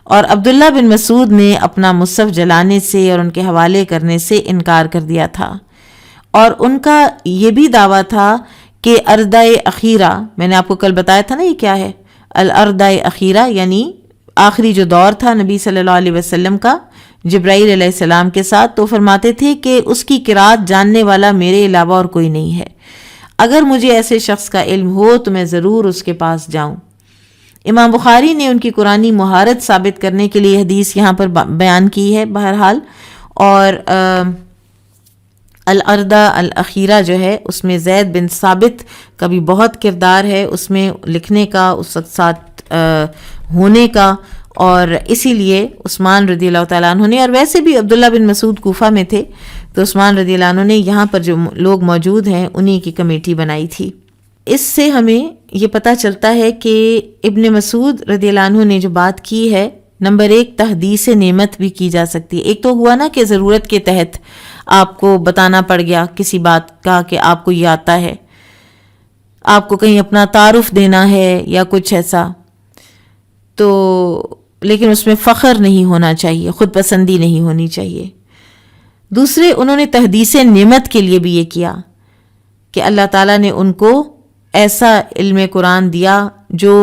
اور عبداللہ بن مسعود نے اپنا مصحف جلانے سے اور ان کے حوالے کرنے سے انکار کر دیا تھا، اور ان کا یہ بھی دعویٰ تھا کہ اردہ اخیرہ، میں نے آپ کو کل بتایا تھا نا یہ کیا ہے، الاردہ اخیرہ یعنی آخری جو دور تھا نبی صلی اللہ علیہ وسلم کا جبرائیل علیہ السلام کے ساتھ، تو فرماتے تھے کہ اس کی قرات جاننے والا میرے علاوہ اور کوئی نہیں ہے، اگر مجھے ایسے شخص کا علم ہو تو میں ضرور اس کے پاس جاؤں۔ امام بخاری نے ان کی قرآنی مہارت ثابت کرنے کے لیے حدیث یہاں پر بیان کی ہے بہرحال، اور الارض الاخیرہ جو ہے اس میں زید بن ثابت کا بھی بہت کردار ہے، اس میں لکھنے کا، اس وقت ساتھ ہونے کا، اور اسی لیے عثمان رضی اللہ تعالیٰ عنہ نے، اور ویسے بھی عبداللہ بن مسعود کوفہ میں تھے تو عثمان رضی اللہ عنہ نے یہاں پر جو لوگ موجود ہیں انہی کی کمیٹی بنائی تھی۔ اس سے ہمیں یہ پتہ چلتا ہے کہ ابن مسعود رضی اللہ عنہ نے جو بات کی ہے، نمبر 1 تحدیث نعمت بھی کی جا سکتی ہے۔ ایک تو ہوا نا کہ ضرورت کے تحت آپ کو بتانا پڑ گیا کسی بات کا کہ آپ کو یہ آتا ہے، آپ کو کہیں اپنا تعارف دینا ہے یا کچھ ایسا، تو لیکن اس میں فخر نہیں ہونا چاہیے، خود پسندی نہیں ہونی چاہیے۔ دوسرے انہوں نے تحدیث نعمت کے لیے بھی یہ کیا کہ اللہ تعالیٰ نے ان کو ایسا علم قرآن دیا جو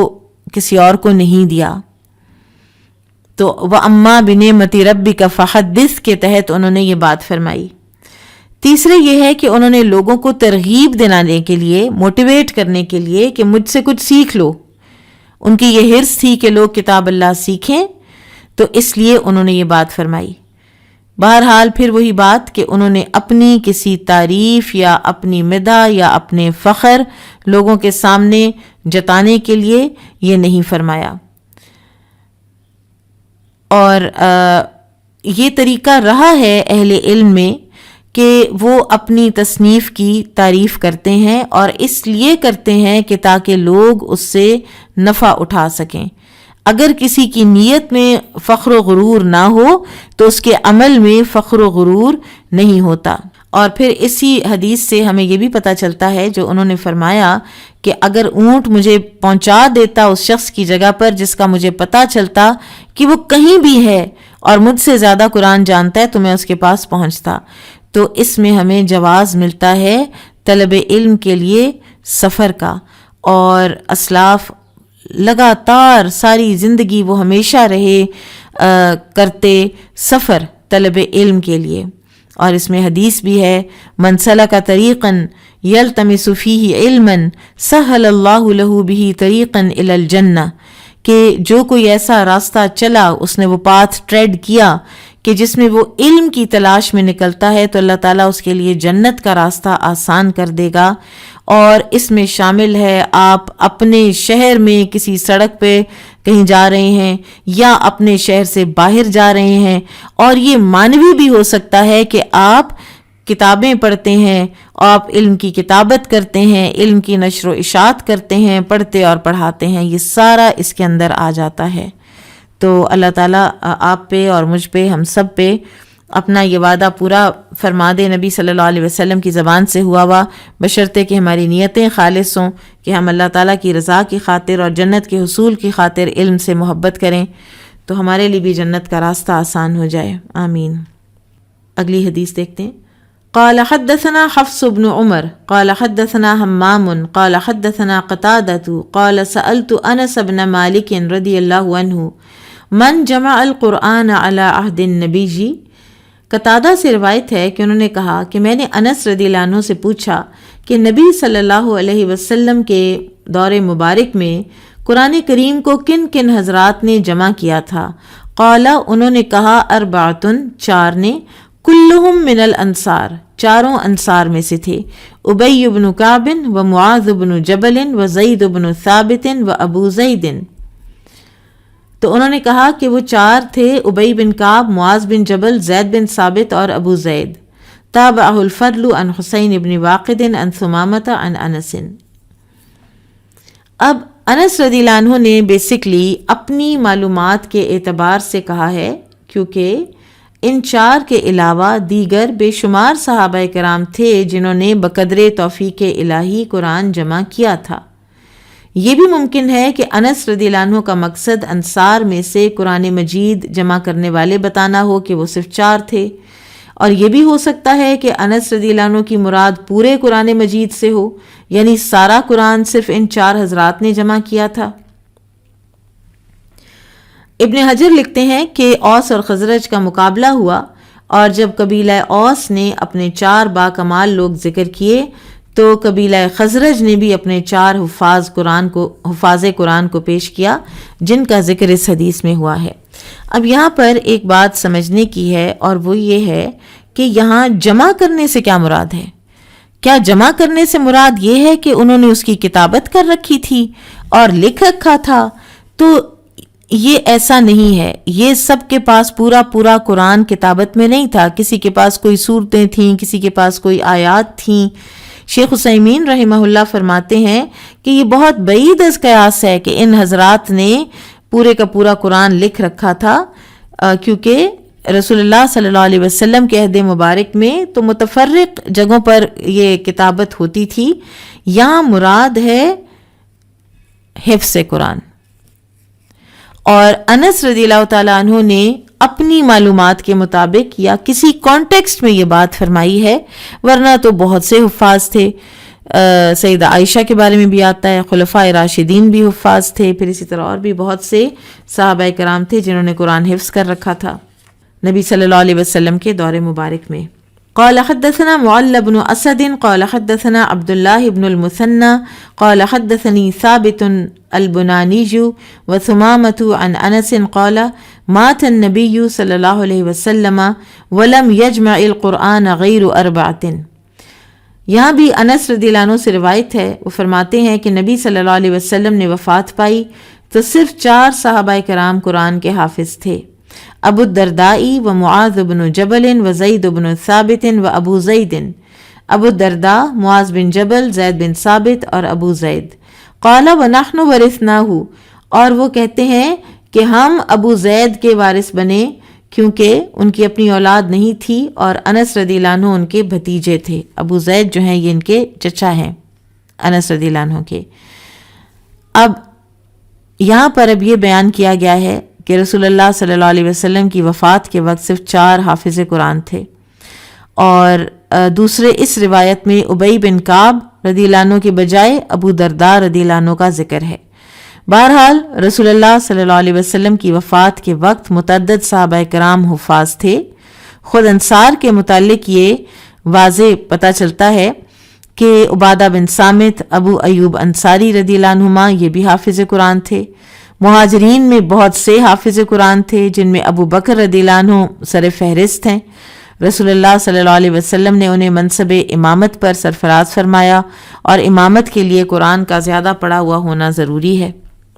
کسی اور کو نہیں دیا، تو وَأَمَّا بِنِعْمَتِ رَبِّكَ فَحَدِّثْ کے تحت انہوں نے یہ بات فرمائی۔ تیسرے یہ ہے کہ انہوں نے لوگوں کو ترغیب دلانے کے لیے، موٹیویٹ کرنے کے لیے کہ مجھ سے کچھ سیکھ لو، ان کی یہ حرص تھی کہ لوگ کتاب اللہ سیکھیں، تو اس لیے انہوں نے یہ بات فرمائی۔ بہرحال پھر وہی بات کہ انہوں نے اپنی کسی تعریف یا اپنی مدح یا اپنے فخر لوگوں کے سامنے جتانے کے لیے یہ نہیں فرمایا، اور یہ طریقہ رہا ہے اہل علم میں کہ وہ اپنی تصنیف کی تعریف کرتے ہیں، اور اس لیے کرتے ہیں کہ تاکہ لوگ اس سے نفع اٹھا سکیں۔ اگر کسی کی نیت میں فخر و غرور نہ ہو تو اس کے عمل میں فخر و غرور نہیں ہوتا۔ اور پھر اسی حدیث سے ہمیں یہ بھی پتہ چلتا ہے جو انہوں نے فرمایا کہ اگر اونٹ مجھے پہنچا دیتا اس شخص کی جگہ پر جس کا مجھے پتہ چلتا کہ وہ کہیں بھی ہے اور مجھ سے زیادہ قرآن جانتا ہے تو میں اس کے پاس پہنچتا، تو اس میں ہمیں جواز ملتا ہے طلب علم کے لیے سفر کا۔ اور اسلاف لگاتار ساری زندگی وہ ہمیشہ رہے کرتے سفر طلب علم کے لیے، اور اس میں حدیث بھی ہے من سلک طریقا یلتمس فیہ علما سہل اللہ لہ بہ طریقا الی الجنہ، کہ جو کوئی ایسا راستہ چلا، اس نے وہ پاتھ ٹریڈ کیا کہ جس میں وہ علم کی تلاش میں نکلتا ہے تو اللہ تعالیٰ اس کے لیے جنت کا راستہ آسان کر دے گا۔ اور اس میں شامل ہے آپ اپنے شہر میں کسی سڑک پہ کہیں جا رہے ہیں یا اپنے شہر سے باہر جا رہے ہیں، اور یہ معنوی بھی ہو سکتا ہے کہ آپ کتابیں پڑھتے ہیں، آپ علم کی کتابت کرتے ہیں، علم کی نشر و اشاعت کرتے ہیں، پڑھتے اور پڑھاتے ہیں، یہ سارا اس کے اندر آ جاتا ہے۔ تو اللہ تعالیٰ آپ پہ اور مجھ پہ، ہم سب پہ اپنا یہ وعدہ پورا فرما دے نبی صلی اللہ علیہ وسلم کی زبان سے ہوا بشرطے کہ ہماری نیتیں خالص ہوں، کہ ہم اللہ تعالیٰ کی رضا کی خاطر اور جنت کے حصول کی خاطر علم سے محبت کریں، تو ہمارے لیے بھی جنت کا راستہ آسان ہو جائے، آمین۔ اگلی حدیث دیکھتے ہیں۔ قال حدثنا حفص بن عمر قال حدثنا حمام قال حدثنا قتادة قال سألت انس بن مالک رضی اللہ عنہ من جمع القرآن على عہد النبی جی۔ قتادہ سے روایت ہے کہ انہوں نے کہا کہ میں نے انس رضی اللہ عنہ سے پوچھا کہ نبی صلی اللہ علیہ وسلم کے دور مبارک میں قرآن کریم کو کن کن حضرات نے جمع کیا تھا؟ قال، انہوں نے کہا اربعۃ، 4 نے، کلہم من الانصار، چاروں انصار میں سے تھے، ابی بن کعب و معاذ بن جبل و زید بن ثابت و ابو زید۔ تو انہوں نے کہا کہ وہ 4 تھے، ابی بن کعب، معاذ بن جبل، زید بن ثابت اور ابو زید۔ تابعہ الفضل عن حسین بن واقد عن ثمامۃ عن انس۔ اب انس رضی اللہ عنہ نے بیسکلی اپنی معلومات کے اعتبار سے کہا ہے، کیونکہ ان 4 کے علاوہ دیگر بے شمار صحابہ کرام تھے جنہوں نے بقدر توفیق الہی قرآن جمع کیا تھا۔ یہ بھی ممکن ہے کہ انس رضی اللہ عنہ کا مقصد انصار میں سے قرآن مجید جمع کرنے والے بتانا ہو کہ وہ صرف 4 تھے، اور یہ بھی ہو سکتا ہے کہ انس رضی اللہ عنہ کی مراد پورے قرآن مجید سے ہو، یعنی سارا قرآن صرف ان 4 حضرات نے جمع کیا تھا۔ ابن حجر لکھتے ہیں کہ اوس اور خزرج کا مقابلہ ہوا، اور جب قبیلہ اوس نے اپنے 4 باکمال لوگ ذکر کیے تو قبیلہ خزرج نے بھی اپنے 4 حفاظ قرآن کو پیش کیا، جن کا ذکر اس حدیث میں ہوا ہے۔ اب یہاں پر ایک بات سمجھنے کی ہے، اور وہ یہ ہے کہ یہاں جمع کرنے سے کیا مراد ہے؟ کیا جمع کرنے سے مراد یہ ہے کہ انہوں نے اس کی کتابت کر رکھی تھی اور لکھ رکھا تھا؟ تو یہ ایسا نہیں ہے. یہ سب کے پاس پورا قرآن کتابت میں نہیں تھا. کسی کے پاس کوئی صورتیں تھیں، کسی کے پاس کوئی آیات تھیں. شیخ عثیمین رحمہ اللہ فرماتے ہیں کہ یہ بہت بعید از قیاس ہے کہ ان حضرات نے پورے کا پورا قرآن لکھ رکھا تھا، کیونکہ رسول اللہ صلی اللہ علیہ وسلم کے عہد مبارک میں تو متفرق جگہوں پر یہ کتابت ہوتی تھی. یہاں مراد ہے حفظ قرآن. اور انس رضی اللہ تعالیٰ عنہ نے اپنی معلومات کے مطابق یا کسی کانٹیکسٹ میں یہ بات فرمائی ہے، ورنہ تو بہت سے حفاظ تھے. سیدہ عائشہ کے بارے میں بھی آتا ہے، خلفائے راشدین بھی حفاظ تھے، پھر اسی طرح اور بھی بہت سے صحابہ کرام تھے جنہوں نے قرآن حفظ کر رکھا تھا نبی صلی اللہ علیہ وسلم کے دور مبارک میں. قال حدثنا معل بن اسد قال حدثنا عبد الله بن المثنى قال حدثني ثابت البناني وثمامة عن انس قال مات النبي صلى الله عليه وسلم ولم يجمع القرآن غير 4. یہاں بھی انس رضی اللہ عنہ سے روایت ہے، وہ فرماتے ہیں کہ نبی صلی اللہ علیہ وسلم نے وفات پائی تو صرف 4 صحابہ کرام قرآن کے حافظ تھے: ابو الدرداء و معاذ بن جبل و زید بن ثابت و ابو زید. ابو الدرداء، معاذ بن جبل، زید بن ثابت اور ابو زید. قال ونحن ورثناه، اور وہ کہتے ہیں کہ ہم ابو زید کے وارث بنے کیونکہ ان کی اپنی اولاد نہیں تھی اور انس رضی اللہ عنہ ان کے بھتیجے تھے. ابو زید جو ہیں یہ ان کے چچا ہیں انس رضی اللہ عنہ کے. اب یہاں پر اب یہ بیان کیا گیا ہے کہ رسول اللہ صلی اللہ علیہ وسلم کی وفات کے وقت صرف 4 حافظ قرآن تھے. اور دوسرے اس روایت میں ابی بن کعب رضی اللہ عنہ کے بجائے ابو درداء رضی اللہ عنہ کا ذکر ہے. بہرحال رسول اللہ صلی اللہ علیہ وسلم کی وفات کے وقت متعدد صحابہ کرام حفاظ تھے. خود انصار کے متعلق یہ واضح پتہ چلتا ہے کہ عبادہ بن صامت، ابو ایوب انصاری رضی اللہ عنہما یہ بھی حافظ قرآن تھے. مہاجرین میں بہت سے حافظ قرآن تھے جن میں ابو بکر رضی اللہ عنہ سر فہرست ہیں. رسول اللہ صلی اللہ علیہ وسلم نے انہیں منصب امامت پر سرفراز فرمایا اور امامت کے لیے قرآن کا زیادہ پڑھا ہوا ہونا ضروری ہے.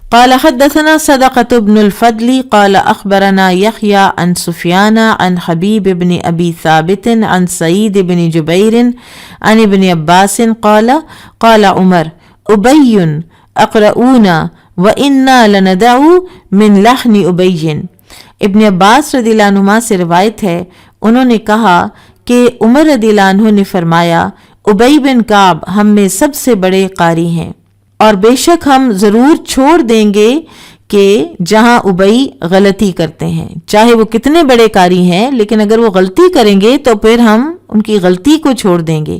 قال حدثنا صدقة بن الفضل قال اخبرنا يحيى عن سفيان عن حبيب بن ابي ثابت عن سعيد بن جبير عن ابن عباس قال قال عمر ابي اقرؤونا وَإِنَّا لَنَدَعُ مِنْ لَحْنِ أُبَيٍّ. ابن عباس رضی اللہ عنہما سے روایت ہے، انہوں نے کہا کہ عمر رضی اللہ عنہ نے فرمایا ابی بن کعب ہم میں سب سے بڑے قاری ہیں اور بے شک ہم ضرور چھوڑ دیں گے کہ جہاں ابی غلطی کرتے ہیں، چاہے وہ کتنے بڑے قاری ہیں لیکن اگر وہ غلطی کریں گے تو پھر ہم ان کی غلطی کو چھوڑ دیں گے.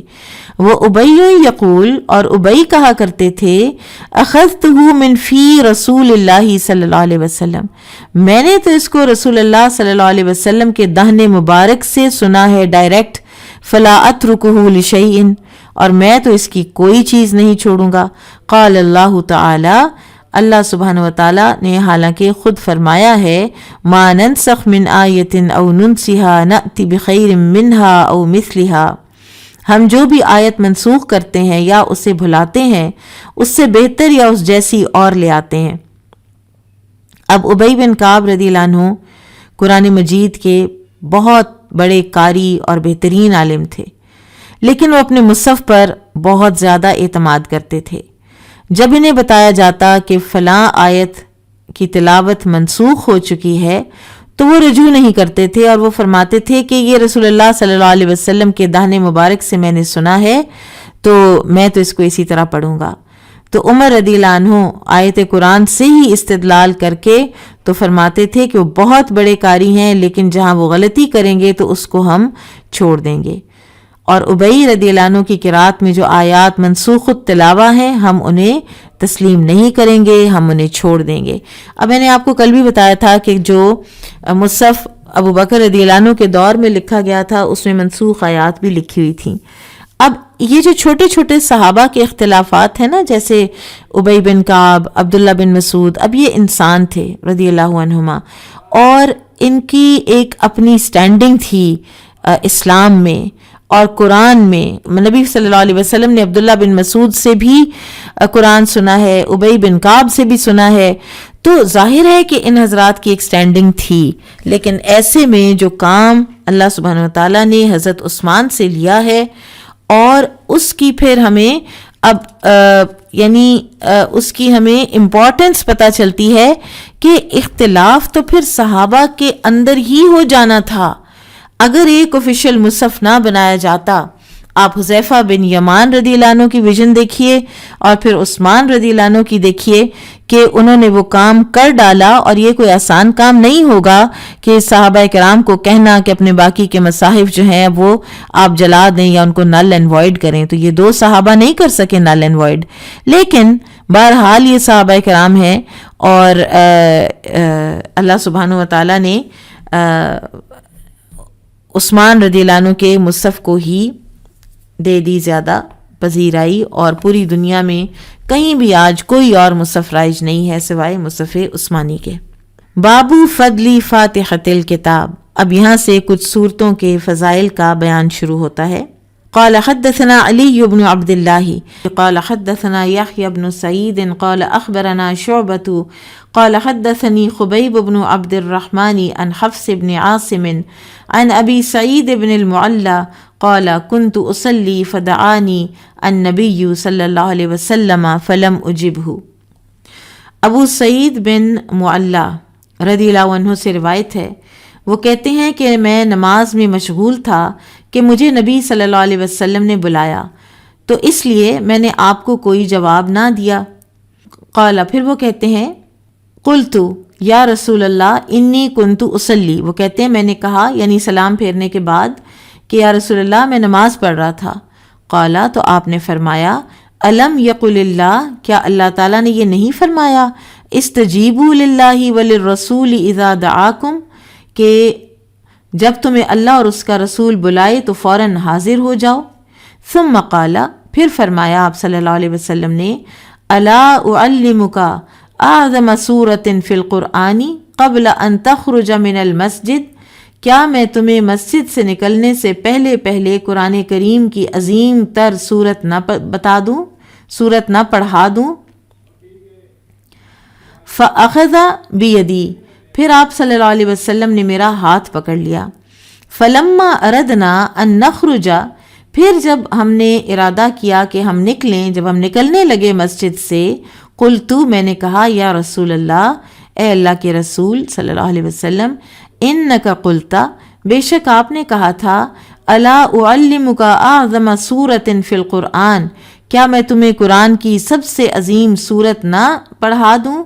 وہ ابی یقول، اور ابی کہا کرتے تھے اخذتہ من فی رسول اللہ صلی اللہ علیہ وسلم، میں نے تو اس کو رسول اللہ صلی اللہ علیہ وسلم کے دہن مبارک سے سنا ہے ڈائریکٹ. فلا اترکہ لشیء، اور میں تو اس کی کوئی چیز نہیں چھوڑوں گا. قال اللہ تعالی، اللہ سبحانہ وتعالی نے حالانکہ خود فرمایا ہے ما ننسخ من آیت او ننسها نأتی بخیر منہا او مثلہا، ہم جو بھی آیت منسوخ کرتے ہیں یا اسے بھلاتے ہیں اس سے بہتر یا اس جیسی اور لے آتے ہیں. اب ابی بن کعب رضی اللہ عنہ قرآن مجید کے بہت بڑے قاری اور بہترین عالم تھے، لیکن وہ اپنے مصحف پر بہت زیادہ اعتماد کرتے تھے. جب انہیں بتایا جاتا کہ فلاں آیت کی تلاوت منسوخ ہو چکی ہے تو وہ رجوع نہیں کرتے تھے اور وہ فرماتے تھے کہ یہ رسول اللہ صلی اللہ علیہ وسلم کے دہن مبارک سے میں نے سنا ہے تو میں تو اس کو اسی طرح پڑھوں گا. تو عمر رضی اللہ عنہ آیت قرآن سے ہی استدلال کر کے تو فرماتے تھے کہ وہ بہت بڑے قاری ہیں لیکن جہاں وہ غلطی کریں گے تو اس کو ہم چھوڑ دیں گے. اور ابی رضی اللہ عنہ کی قرات میں جو آیات منسوخ التلاوہ ہیں ہم انہیں تسلیم نہیں کریں گے، ہم انہیں چھوڑ دیں گے. اب میں نے آپ کو کل بھی بتایا تھا کہ جو مصحف ابو بکر رضی اللہ عنہ کے دور میں لکھا گیا تھا اس میں منسوخ آیات بھی لکھی ہوئی تھیں. اب یہ جو چھوٹے چھوٹے صحابہ کے اختلافات ہیں نا، جیسے ابی بن کعب، عبداللہ بن مسعود، اب یہ انسان تھے رضی اللہ عنہما اور ان کی ایک اپنی سٹینڈنگ تھی اسلام میں اور قرآن میں نبی صلی اللہ علیہ وسلم نے عبداللہ بن مسعود سے بھی قرآن سنا ہے، ابی بن کعب سے بھی سنا ہے، تو ظاہر ہے کہ ان حضرات کی ایک سٹینڈنگ تھی. لیکن ایسے میں جو کام اللہ سبحانہ وتعالیٰ نے حضرت عثمان سے لیا ہے اور اس کی پھر ہمیں اس کی ہمیں امپورٹنس پتہ چلتی ہے کہ اختلاف تو پھر صحابہ کے اندر ہی ہو جانا تھا. اگر ایک آفیشیل مصحف نہ بنایا جاتا، آپ حذیفہ بن یمان رضی اللہ عنہ کی ویژن دیکھیے اور پھر عثمان رضی اللہ عنہ کی دیکھیے کہ انہوں نے وہ کام کر ڈالا، اور یہ کوئی آسان کام نہیں ہوگا کہ صحابہ کرام کو کہنا کہ اپنے باقی کے مصاحف جو ہیں وہ آپ جلا دیں یا ان کو نل اینڈ وائڈ کریں. تو یہ 2 صحابہ نہیں کر سکے نل اینڈ وائڈ، لیکن بہرحال یہ صحابہ کرام ہیں اور اللہ سبحانہ وتعالیٰ نے عثمان رضی اللہ عنہ کے مصحف کو ہی دے دی زیادہ پذیرائی، اور پوری دنیا میں کہیں بھی آج کوئی اور مصحف رائج نہیں ہے سوائے مصحف عثمانی کے. بابو فضلی فاتحۃ الکتاب. اب یہاں سے کچھ سورتوں کے فضائل کا بیان شروع ہوتا ہے. قال حدثنا علی بن عبد اللہ قال حدثنا یحیی بن سعید قال اخبرنا شعبۃ قال حدثني خبیب بن عبد الرحمن عن حفص بن عاصم عن ابی سعید بن المعلی قال كنت اصلی فدعانی النبی صلی اللہ علیہ وسلم فلم اجبہ. ابو سعید بن معلی رضی اللہ عنہ سے روایت ہے، وہ کہتے ہیں کہ میں نماز میں مشغول تھا کہ مجھے نبی صلی اللہ علیہ وسلم نے بلایا، تو اس لیے میں نے آپ کو کوئی جواب نہ دیا. قال، پھر وہ کہتے ہیں قلت یا رسول اللہ انی کنت اصلی، وہ کہتے ہیں میں نے کہا یعنی سلام پھیرنے کے بعد کہ یا رسول اللہ میں نماز پڑھ رہا تھا. قال، تو آپ نے فرمایا الم یقل اللہ، کیا اللہ تعالیٰ نے یہ نہیں فرمایا استجیبوا للہ وللرسول اذا دعاکم، کہ جب تمہیں اللہ اور اس کا رسول بلائے تو فوراً حاضر ہو جاؤ. ثم قال، پھر فرمایا آپ صلی اللہ علیہ وسلم نے الا اعلمک اعظم سورۃ فی القرآن قبل ان تخرج من المسجد، کیا میں تمہیں مسجد سے نکلنے سے پہلے قرآن کریم کی عظیم تر سورت نہ بتا دوں، سورت نہ پڑھا دوں. فاخذ بیدی، پھر آپ صلی اللہ علیہ وسلم نے میرا ہاتھ پکڑ لیا. فلما اردنا ان نخرج، پھر جب ہم نے ارادہ کیا کہ ہم نکلیں، جب ہم نکلنے لگے مسجد سے، قلت، میں نے کہا یا رسول اللہ، اے اللہ کے رسول صلی اللہ علیہ وسلم، انکا قلتا، بے شک آپ نے کہا تھا، الا اعلمک اعظم سورۃ فی القرآن، کیا میں تمہیں قرآن کی سب سے عظیم سورت نہ پڑھا دوں،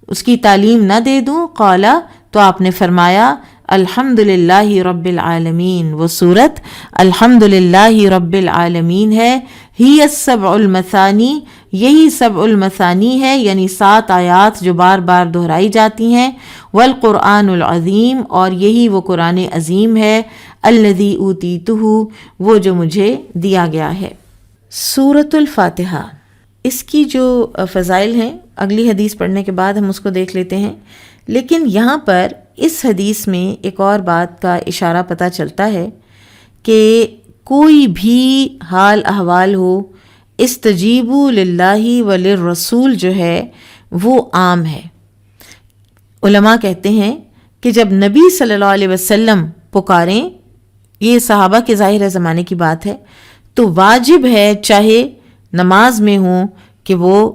اس کی تعلیم نہ دے دوں. قال، تو آپ نے فرمایا الحمد للہ رب العالمین، وہ سورت الحمد للہ رب العالمین ہے. ہی السبع المثانی، یہی سبع المثانی ہے، یعنی 7 آیات جو بار بار دہرائی جاتی ہیں. والقرآن العظیم، اور یہی وہ قرآن عظیم ہے. الذی اوتیتہ، وہ جو مجھے دیا گیا ہے. سورۃ الفاتحہ، اس کی جو فضائل ہیں اگلی حدیث پڑھنے کے بعد ہم اس کو دیکھ لیتے ہیں، لیکن یہاں پر اس حدیث میں ایک اور بات کا اشارہ پتہ چلتا ہے کہ کوئی بھی حال احوال ہو، استجیبوا للہ وللرسول جو ہے وہ عام ہے. علماء کہتے ہیں کہ جب نبی صلی اللہ علیہ وسلم پکاریں، یہ صحابہ کے ظاہر زمانے کی بات ہے، تو واجب ہے چاہے نماز میں ہوں کہ وہ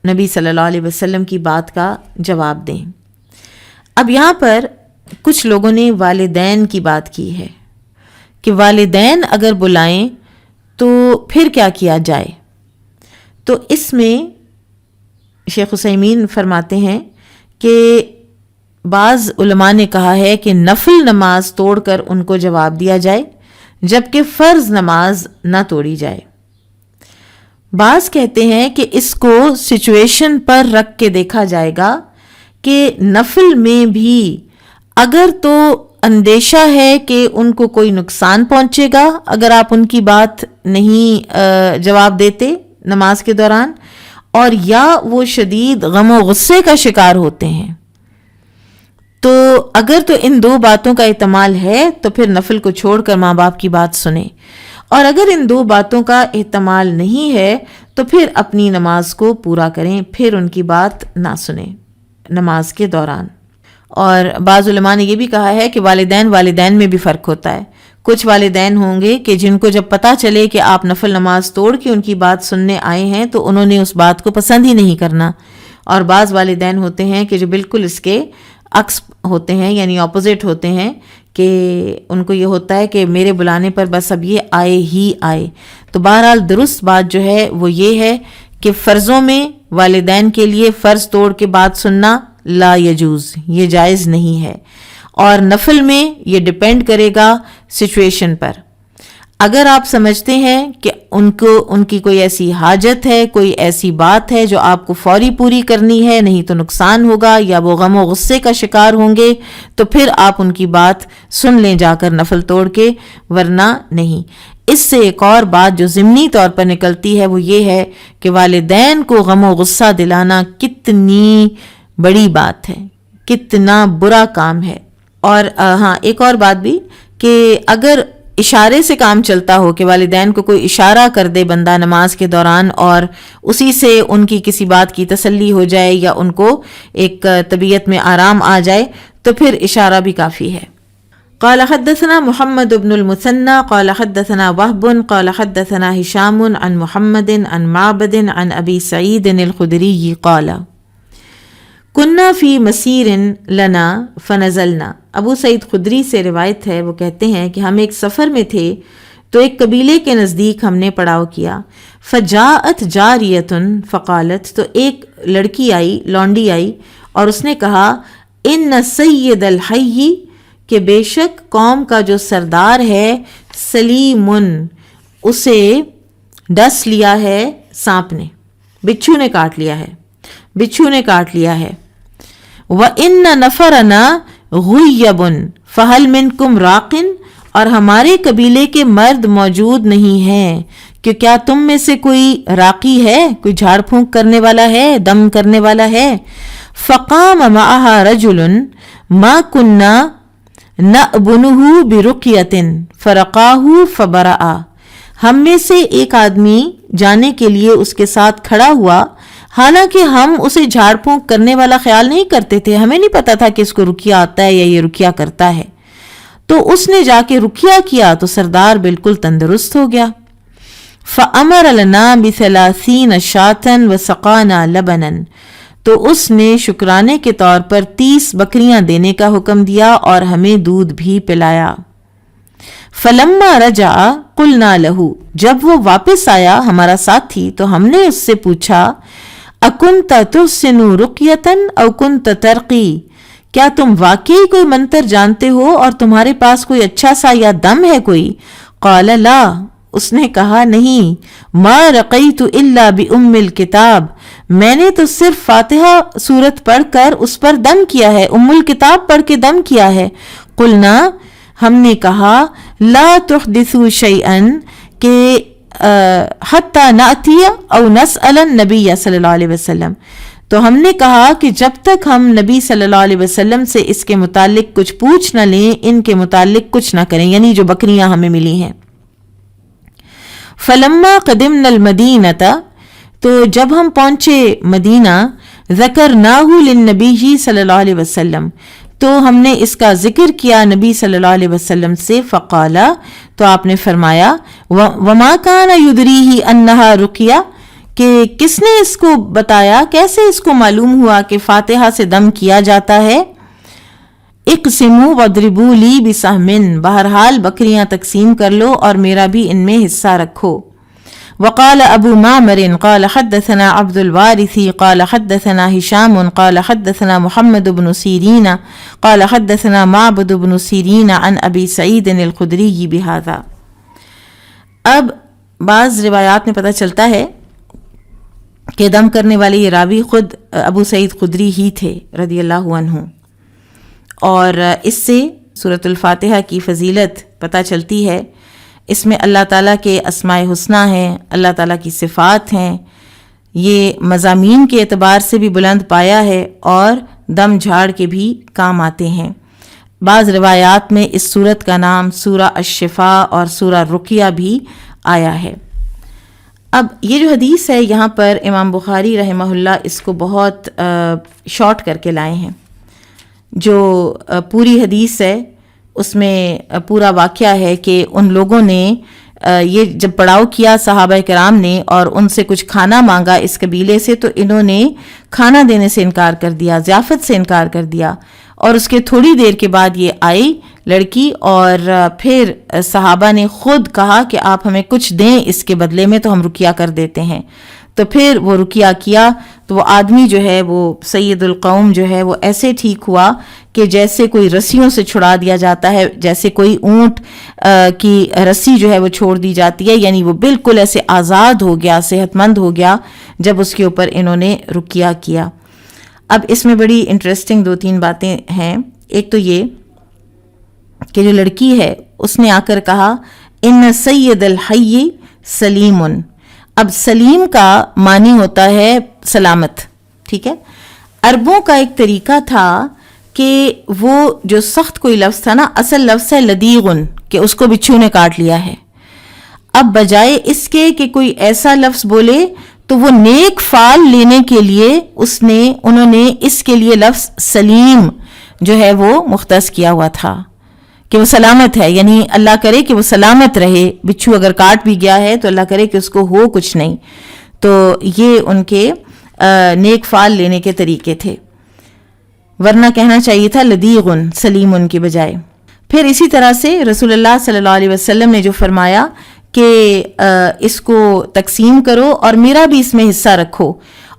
نبی صلی اللہ علیہ وسلم کی بات کا جواب دیں. اب یہاں پر کچھ لوگوں نے والدین کی بات کی ہے کہ والدین اگر بلائیں تو پھر کیا کیا جائے. تو اس میں شیخ عثیمین فرماتے ہیں کہ بعض علماء نے کہا ہے کہ نفل نماز توڑ کر ان کو جواب دیا جائے، جبکہ فرض نماز نہ توڑی جائے. بعض کہتے ہیں کہ اس کو سچویشن پر رکھ کے دیکھا جائے گا کہ نفل میں بھی اگر تو اندیشہ ہے کہ ان کو کوئی نقصان پہنچے گا اگر آپ ان کی بات نہیں جواب دیتے نماز کے دوران، اور یا وہ شدید غم و غصے کا شکار ہوتے ہیں، تو اگر تو ان دو باتوں کا احتمال ہے تو پھر نفل کو چھوڑ کر ماں باپ کی بات سنیں، اور اگر ان دو باتوں کا احتمال نہیں ہے تو پھر اپنی نماز کو پورا کریں، پھر ان کی بات نہ سنیں نماز کے دوران۔ اور بعض علماء نے یہ بھی کہا ہے کہ والدین میں بھی فرق ہوتا ہے۔ کچھ والدین ہوں گے کہ جن کو جب پتہ چلے کہ آپ نفل نماز توڑ کے ان کی بات سننے آئے ہیں تو انہوں نے اس بات کو پسند ہی نہیں کرنا، اور بعض والدین ہوتے ہیں کہ جو بالکل اس کے عکس ہوتے ہیں، یعنی اپوزٹ ہوتے ہیں، کہ ان کو یہ ہوتا ہے کہ میرے بلانے پر بس اب یہ آئے ہی آئے۔ تو بہرحال درست بات جو ہے وہ یہ ہے کہ فرضوں میں والدین کے لیے فرض توڑ کے بات سننا لا یجوز، یہ جائز نہیں ہے، اور نفل میں یہ ڈیپینڈ کرے گا سچویشن پر۔ اگر آپ سمجھتے ہیں کہ ان کی کوئی ایسی حاجت ہے، کوئی ایسی بات ہے جو آپ کو فوری پوری کرنی ہے، نہیں تو نقصان ہوگا یا وہ غم و غصے کا شکار ہوں گے، تو پھر آپ ان کی بات سن لیں جا کر نفل توڑ کے، ورنہ نہیں۔ اس سے ایک اور بات جو ضمنی طور پر نکلتی ہے وہ یہ ہے کہ والدین کو غم و غصہ دلانا کتنی بڑی بات ہے، کتنا برا کام ہے۔ اور ہاں ایک اور بات بھی کہ اگر اشارے سے کام چلتا ہو کہ والدین کو کوئی اشارہ کر دے بندہ نماز کے دوران اور اسی سے ان کی کسی بات کی تسلی ہو جائے یا ان کو ایک طبیعت میں آرام آ جائے تو پھر اشارہ بھی کافی ہے۔ قال حدثنا محمد بن المثنى قال حدثنا وهب قال حدثنا هشام عن محمد عن معبد عن ابي سعيد الخدري قال كنا في مسير لنا فنزلنا۔ ابو سعید خدری سے روایت ہے، وہ کہتے ہیں کہ ہم ایک سفر میں تھے تو ایک قبیلے کے نزدیک ہم نے پڑاؤ کیا۔ فجاءت جاریۃ فقالت، تو ایک لڑکی آئی، لونڈی آئی، اور اس نے کہا ان سید الحی، کہ بے شک قوم کا جو سردار ہے، سلیمن، اسے ڈس لیا ہے سانپ نے، بچھو نے کاٹ لیا ہے، بچھو نے کاٹ لیا ہے۔ وَإِنَّ نَفَرَنَا غُيَّبٌ فَهَلْ مِنْكُمْ رَاقٍ، اور ہمارے قبیلے کے مرد موجود نہیں ہیں کہ کیا تم میں سے کوئی راقی ہے، کوئی جھاڑ پھونک کرنے والا ہے، دم کرنے والا ہے۔ فَقَامَ مَعَهَا رَجُلٌ مَا كُنَّا نَأْبُنُهُ بِرُقْيَةٍ فَرَقَاهُ فَبَرَأَ، ہم میں سے ایک آدمی جانے کے لیے اس کے ساتھ کھڑا ہوا، حالانکہ ہم اسے جھاڑ پھونک کرنے والا خیال نہیں کرتے تھے، ہمیں نہیں پتا تھا کہ اس کو رقیہ آتا ہے یا یہ رقیہ کرتا ہے، تو اس نے جا کے رقیہ کیا تو سردار بالکل تندرست ہو گیا۔ فَأَمَرَ لَنَا بِثَلَاثِينَ شَاةً وَسَقَانَا لَبَنًا، تو اس نے شکرانے کے طور پر 30 بکریاں دینے کا حکم دیا اور ہمیں دودھ بھی پلایا۔ فَلَمَّا رَجَعَ قُلْنَا لَهُ، جب وہ واپس آیا ہمارا ساتھی تو ہم نے اس سے پوچھا اَكُنْتَ تُحْسِنُ رُقْيَةً أَوْ كُنْتَ تَرْقِي، کیا تم واقعی کوئی منتر جانتے ہو اور تمہارے پاس کوئی اچھا سا یا دم ہے کوئی؟ قال لا، اس نے کہا نہیں، ما رقیت الا بأم الکتاب، میں نے تو صرف فاتحہ سورت پڑھ کر اس پر دم کیا ہے، ام الکتاب پڑھ کے دم کیا ہے۔ قلنا، ہم نے کہا لا تحدثوا شیئا، کہ حتی نأتی او نسأل النبی صلی اللہ علیہ وسلم، تو ہم نے کہا کہ جب تک ہم نبی صلی اللہ علیہ وسلم سے اس کے متعلق کچھ پوچھ نہ لیں، ان کے متعلق کچھ نہ کریں، یعنی جو بکریاں ہمیں ملی ہیں۔ فلما قدمنا المدینہ، تو جب ہم پہنچے مدینہ، ذکرناہ للنبی صلی اللہ علیہ وسلم، تو ہم نے اس کا ذکر کیا نبی صلی اللہ علیہ وسلم سے۔ فقالا، تو آپ نے فرمایا وما کان یدریہ انہا رقیہ، کہ کس نے اس کو بتایا، کیسے اس کو معلوم ہوا کہ فاتحہ سے دم کیا جاتا ہے۔ اقسموا واضربوا لی بسہم، بہرحال بکریاں تقسیم کر لو اور میرا بھی ان میں حصہ رکھو۔ وقال ابو معمر قال حدثنا عبد الوارث قال حدثنا هشام قال حدثنا محمد بن سیرین قال حدثنا معبد بن سیرین عن ابی سعید الخدری بهذا۔ اب بعض روایات میں پتہ چلتا ہے کہ دم کرنے والے یہ راوی خود ابو سعید خدری ہی تھے رضی اللہ عنہ، اور اس سے سورۃ الفاتحہ کی فضیلت پتہ چلتی ہے۔ اس میں اللہ تعالیٰ کے اسماء حسنی ہیں، اللہ تعالیٰ کی صفات ہیں، یہ مضامین کے اعتبار سے بھی بلند پایا ہے اور دم جھاڑ کے بھی کام آتے ہیں۔ بعض روایات میں اس سورت کا نام سورہ الشفا اور سورہ رقیہ بھی آیا ہے۔ اب یہ جو حدیث ہے یہاں پر امام بخاری رحمہ اللہ اس کو بہت شارٹ کر کے لائے ہیں۔ جو پوری حدیث ہے اس میں پورا واقعہ ہے کہ ان لوگوں نے یہ جب پڑاؤ کیا صحابہ کرام نے اور ان سے کچھ کھانا مانگا اس قبیلے سے، تو انہوں نے کھانا دینے سے انکار کر دیا، ضیافت سے انکار کر دیا، اور اس کے تھوڑی دیر کے بعد یہ آئی لڑکی اور پھر صحابہ نے خود کہا کہ آپ ہمیں کچھ دیں اس کے بدلے میں تو ہم رقیہ کر دیتے ہیں۔ تو پھر وہ رقیہ کیا تو وہ آدمی جو ہے وہ سید القوم جو ہے وہ ایسے ٹھیک ہوا کہ جیسے کوئی رسیوں سے چھڑا دیا جاتا ہے، جیسے کوئی اونٹ کی رسی جو ہے وہ چھوڑ دی جاتی ہے، یعنی وہ بالکل ایسے آزاد ہو گیا، صحت مند ہو گیا جب اس کے اوپر انہوں نے رقیہ کیا۔ اب اس میں بڑی انٹرسٹنگ 2-3 باتیں ہیں۔ ایک تو یہ کہ جو لڑکی ہے اس نے آ کر کہا ان سید الحی سلیم۔ اب سلیم کا معنی ہوتا ہے سلامت، ٹھیک ہے۔ عربوں کا ایک طریقہ تھا کہ وہ جو سخت کوئی لفظ تھا نا، اصل لفظ ہے لدیغن، کہ اس کو بچھو نے کاٹ لیا ہے۔ اب بجائے اس کے کہ کوئی ایسا لفظ بولے تو وہ نیک فعل لینے کے لیے انہوں نے اس کے لیے لفظ سلیم جو ہے وہ مختص کیا ہوا تھا کہ وہ سلامت ہے، یعنی اللہ کرے کہ وہ سلامت رہے، بچھو اگر کاٹ بھی گیا ہے تو اللہ کرے کہ اس کو ہو کچھ نہیں۔ تو یہ ان کے نیک فعل لینے کے طریقے تھے، ورنہ کہنا چاہیے تھا لدیغن سلیم ان کی بجائے۔ پھر اسی طرح سے رسول اللہ صلی اللہ علیہ وسلم نے جو فرمایا کہ اس کو تقسیم کرو اور میرا بھی اس میں حصہ رکھو،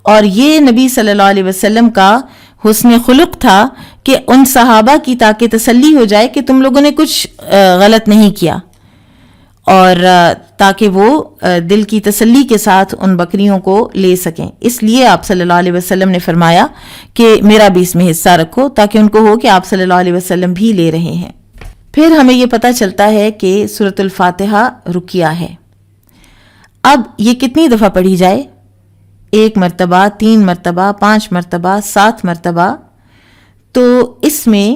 اور یہ نبی صلی اللہ علیہ وسلم کا حسن خلق تھا کہ ان صحابہ کی تاکہ تسلی ہو جائے کہ تم لوگوں نے کچھ غلط نہیں کیا، اور تاکہ وہ دل کی تسلی کے ساتھ ان بکریوں کو لے سکیں، اس لیے آپ صلی اللہ علیہ وسلم نے فرمایا کہ میرا بھی اس میں حصہ رکھو، تاکہ ان کو ہو کہ آپ صلی اللہ علیہ وسلم بھی لے رہے ہیں۔ پھر ہمیں یہ پتہ چلتا ہے کہ سورۃ الفاتحہ رقیہ ہے۔ اب یہ کتنی دفعہ پڑھی جائے؟ 1 مرتبہ، 3 مرتبہ، 5 مرتبہ، 7 مرتبہ؟ تو اس میں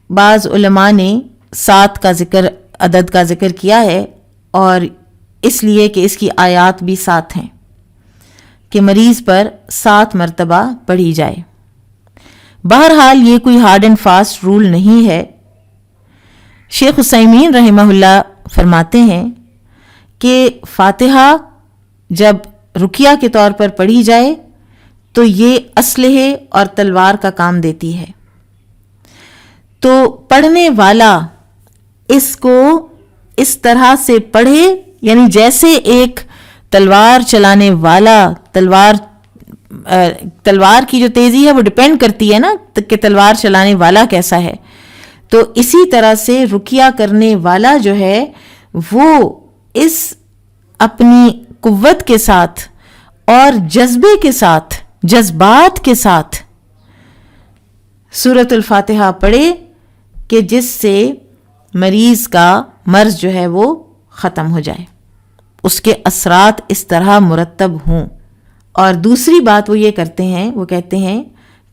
بعض علماء نے 7 کا عدد کا ذکر کیا ہے، اور اس لیے کہ اس کی آیات بھی 7 ہیں کہ مریض پر 7 مرتبہ پڑھی جائے۔ بہرحال یہ کوئی ہارڈ اینڈ فاسٹ رول نہیں ہے۔ شیخ عثیمین رحمہ اللہ فرماتے ہیں کہ فاتحہ جب رقیہ کے طور پر پڑھی جائے تو یہ اسلحے اور تلوار کا کام دیتی ہے، تو پڑھنے والا اس کو اس طرح سے پڑھے، یعنی جیسے ایک تلوار چلانے والا تلوار کی جو تیزی ہے وہ ڈپینڈ کرتی ہے نا کہ تلوار چلانے والا کیسا ہے، تو اسی طرح سے رقیہ کرنے والا جو ہے وہ اس اپنی قوت کے ساتھ اور جذبے کے ساتھ، جذبات کے ساتھ سورۃ الفاتحہ پڑھے کہ جس سے مریض کا مرض جو ہے وہ ختم ہو جائے، اس کے اثرات اس طرح مرتب ہوں۔ اور دوسری بات وہ یہ کرتے ہیں، وہ کہتے ہیں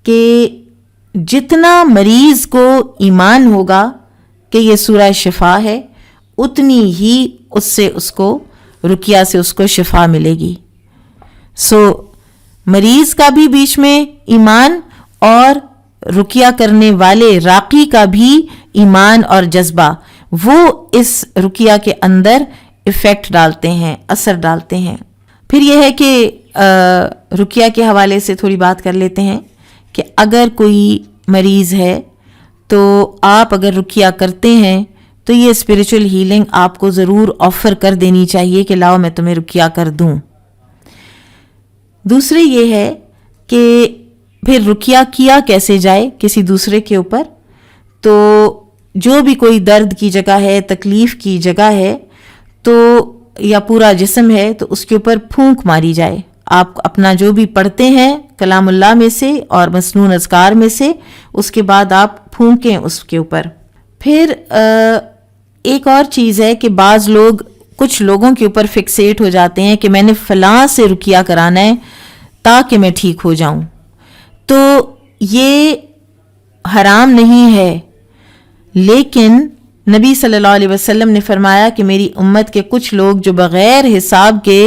کہ جتنا مریض کو ایمان ہوگا کہ یہ سورہ شفا ہے، اتنی ہی اس کو رقیہ سے اس کو شفا ملے گی۔ مریض کا بھی بیچ میں ایمان اور رقیہ کرنے والے راقی کا بھی ایمان اور جذبہ، وہ اس رقیہ کے اندر ایفیکٹ ڈالتے ہیں، اثر ڈالتے ہیں۔ پھر یہ ہے کہ رقیہ کے حوالے سے تھوڑی بات کر لیتے ہیں کہ اگر کوئی مریض ہے تو آپ اگر رقیہ کرتے ہیں تو یہ اسپریچول ہیلنگ آپ کو ضرور آفر کر دینی چاہیے کہ لاؤ میں تمہیں رقیہ کر دوں۔ دوسرے یہ ہے کہ پھر رقیہ کیا کیسے جائے کسی دوسرے کے اوپر، تو جو بھی کوئی درد کی جگہ ہے، تکلیف کی جگہ ہے، تو یا پورا جسم ہے، تو اس کے اوپر پھونک ماری جائے۔ آپ اپنا جو بھی پڑھتے ہیں کلام اللہ میں سے اور مسنون اذکار میں سے، اس کے بعد آپ پھونکیں اس کے اوپر۔ پھر ایک اور چیز ہے کہ بعض لوگ کچھ لوگوں کے اوپر فکسیٹ ہو جاتے ہیں کہ میں نے فلاں سے رقیہ کرانا ہے تاکہ میں ٹھیک ہو جاؤں، تو یہ حرام نہیں ہے، لیکن نبی صلی اللہ علیہ وسلم نے فرمایا کہ میری امت کے کچھ لوگ جو بغیر حساب کے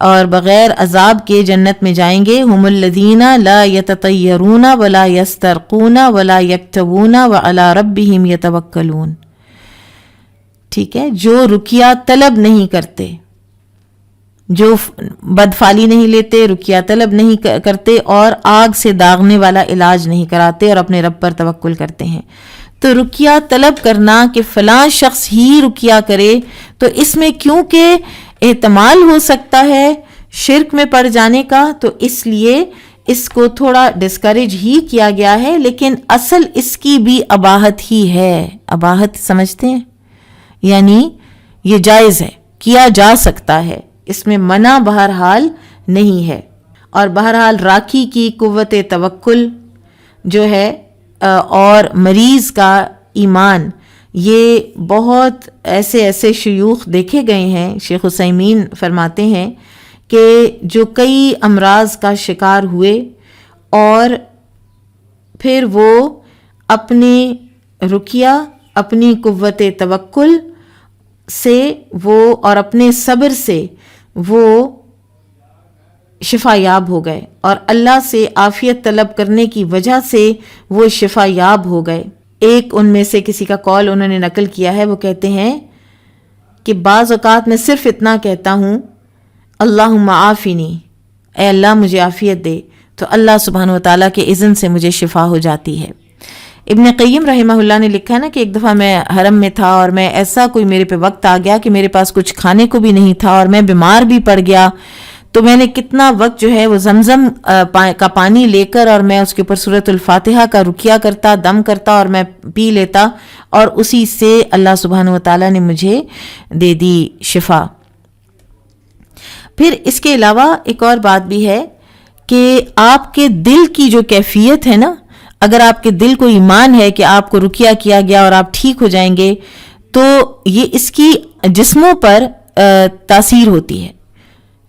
اور بغیر عذاب کے جنت میں جائیں گے، ہم الذین لا یتطیرون ولا یسترقون ولا یکتوون وعلی ربہم یتوکلون. ٹھیک ہے، جو رقیہ طلب نہیں کرتے، جو بدفالی نہیں لیتے، رقیہ طلب نہیں کرتے، اور آگ سے داغنے والا علاج نہیں کراتے، اور اپنے رب پر توکل کرتے ہیں. تو رقیہ طلب کرنا کہ فلاں شخص ہی رقیہ کرے، تو اس میں کیونکہ احتمال ہو سکتا ہے شرک میں پڑ جانے کا، تو اس لیے اس کو تھوڑا ڈسکریج ہی کیا گیا ہے، لیکن اصل اس کی بھی اباحت ہی ہے. اباحت سمجھتے ہیں؟ یعنی یہ جائز ہے، کیا جا سکتا ہے، اس میں منع بہرحال نہیں ہے. اور بہرحال راکھی کی قوت توکل جو ہے اور مریض کا ایمان، یہ بہت ایسے شیوخ دیکھے گئے ہیں. شیخ عثیمین فرماتے ہیں کہ جو کئی امراض کا شکار ہوئے اور پھر وہ اپنے رقیہ، اپنی قوت توکل سے وہ اور اپنے صبر سے وہ شفا یاب ہو گئے، اور اللہ سے عافیت طلب کرنے کی وجہ سے وہ شفا یاب ہو گئے. ایک ان میں سے کسی کا قول انہوں نے نقل کیا ہے، وہ کہتے ہیں کہ بعض اوقات میں صرف اتنا کہتا ہوں اللہم عافنی، اے اللہ مجھے عافیت دے، تو اللہ سبحانہ و تعالیٰ کے اذن سے مجھے شفا ہو جاتی ہے. ابن قیم رحمہ اللہ نے لکھا ہے نا کہ ایک دفعہ میں حرم میں تھا اور میں ایسا کوئی میرے پہ وقت آ گیا کہ میرے پاس کچھ کھانے کو بھی نہیں تھا اور میں بیمار بھی پڑ گیا. تو میں نے کتنا وقت جو ہے وہ زمزم کا پانی لے کر اور میں اس کے اوپر سورۃ الفاتحہ کا رقیہ کرتا، دم کرتا اور میں پی لیتا، اور اسی سے اللہ سبحانہ و تعالیٰ نے مجھے دے دی شفا. پھر اس کے علاوہ ایک اور بات بھی ہے کہ آپ کے دل کی جو کیفیت ہے نا، اگر آپ کے دل کو ایمان ہے کہ آپ کو رقیہ کیا گیا اور آپ ٹھیک ہو جائیں گے، تو یہ اس کی جسموں پر تاثیر ہوتی ہے.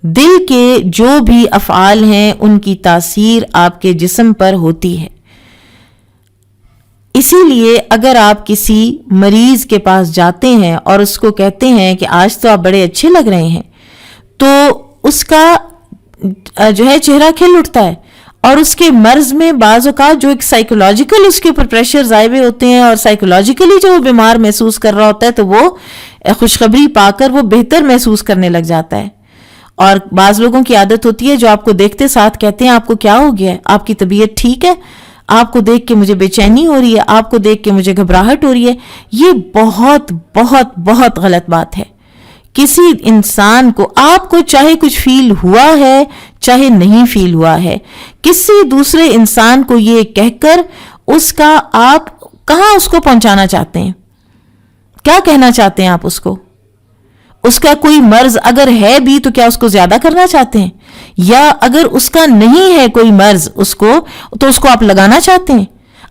دل کے جو بھی افعال ہیں ان کی تاثیر آپ کے جسم پر ہوتی ہے. اسی لیے اگر آپ کسی مریض کے پاس جاتے ہیں اور اس کو کہتے ہیں کہ آج تو آپ بڑے اچھے لگ رہے ہیں، تو اس کا جو ہے چہرہ کھل اٹھتا ہے، اور اس کے مرض میں بعض اوقات جو ایک سائیکولوجیکل اس کے اوپر پریشر زائبے ہوتے ہیں، اور سائیکولوجیکلی جو وہ بیمار محسوس کر رہا ہوتا ہے، تو وہ خوشخبری پا کر وہ بہتر محسوس کرنے لگ جاتا ہے. اور بعض لوگوں کی عادت ہوتی ہے جو آپ کو دیکھتے ساتھ کہتے ہیں آپ کو کیا ہو گیا ہے، آپ کی طبیعت ٹھیک ہے، آپ کو دیکھ کے مجھے بے چینی ہو رہی ہے، آپ کو دیکھ کے مجھے گھبراہٹ ہو رہی ہے. یہ بہت بہت بہت غلط بات ہے. کسی انسان کو، آپ کو چاہے کچھ فیل ہوا ہے چاہے نہیں فیل ہوا ہے، کسی دوسرے انسان کو یہ کہہ کر اس کا آپ کہاں اس کو پہنچانا چاہتے ہیں؟ کیا کہنا چاہتے ہیں آپ اس کو؟ اس کا کوئی مرض اگر ہے بھی تو کیا اس کو زیادہ کرنا چاہتے ہیں؟ یا اگر اس کا نہیں ہے کوئی مرض اس کو، تو اس کو آپ لگانا چاہتے ہیں؟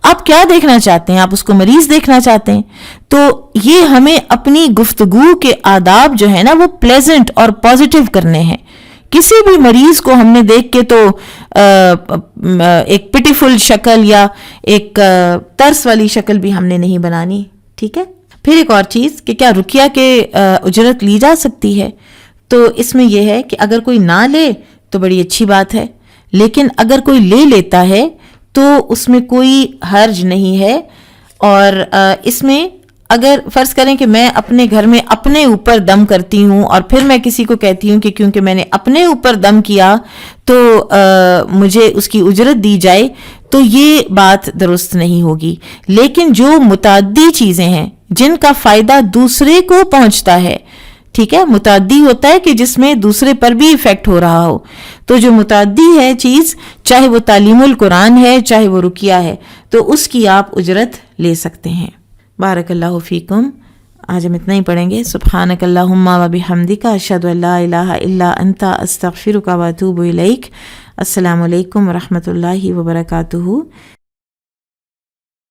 آپ کیا دیکھنا چاہتے ہیں؟ آپ اس کو مریض دیکھنا چاہتے ہیں؟ تو یہ ہمیں اپنی گفتگو کے آداب جو ہے نا وہ پلیزنٹ اور پازیٹیو کرنے ہیں. کسی بھی مریض کو ہم نے دیکھ کے تو ایک پٹیفل شکل یا ایک ترس والی شکل بھی ہم نے نہیں بنانی. ٹھیک ہے. پھر ایک اور چیز کہ کیا رقیہ کے اجرت لی جا سکتی ہے؟ تو اس میں یہ ہے کہ اگر کوئی نہ لے تو بڑی اچھی بات ہے، لیکن اگر کوئی لے لیتا ہے تو اس میں کوئی حرج نہیں ہے. اور اس میں اگر فرض کریں کہ میں اپنے گھر میں اپنے اوپر دم کرتی ہوں اور پھر میں کسی کو کہتی ہوں کہ کیونکہ میں نے اپنے اوپر دم کیا تو مجھے اس کی اجرت دی جائے، تو یہ بات درست نہیں ہوگی. لیکن جو متعدی چیزیں ہیں جن کا فائدہ دوسرے کو پہنچتا ہے، ٹھیک ہے، متعدی ہوتا ہے کہ جس میں دوسرے پر بھی ایفیکٹ ہو رہا ہو، تو جو متعدی ہے چیز، چاہے وہ تعلیم القرآن ہے چاہے وہ رقیہ ہے، تو اس کی آپ اجرت لے سکتے ہیں. بارک اللہ فیکم. آج ہم اتنا ہی پڑھیں گے. سبحانک اللہم و بحمدک، اشہد ان لا الہ الا انت، استغفرک و اتوب الیک. السلام علیکم و رحمۃ اللہ وبرکاتہ.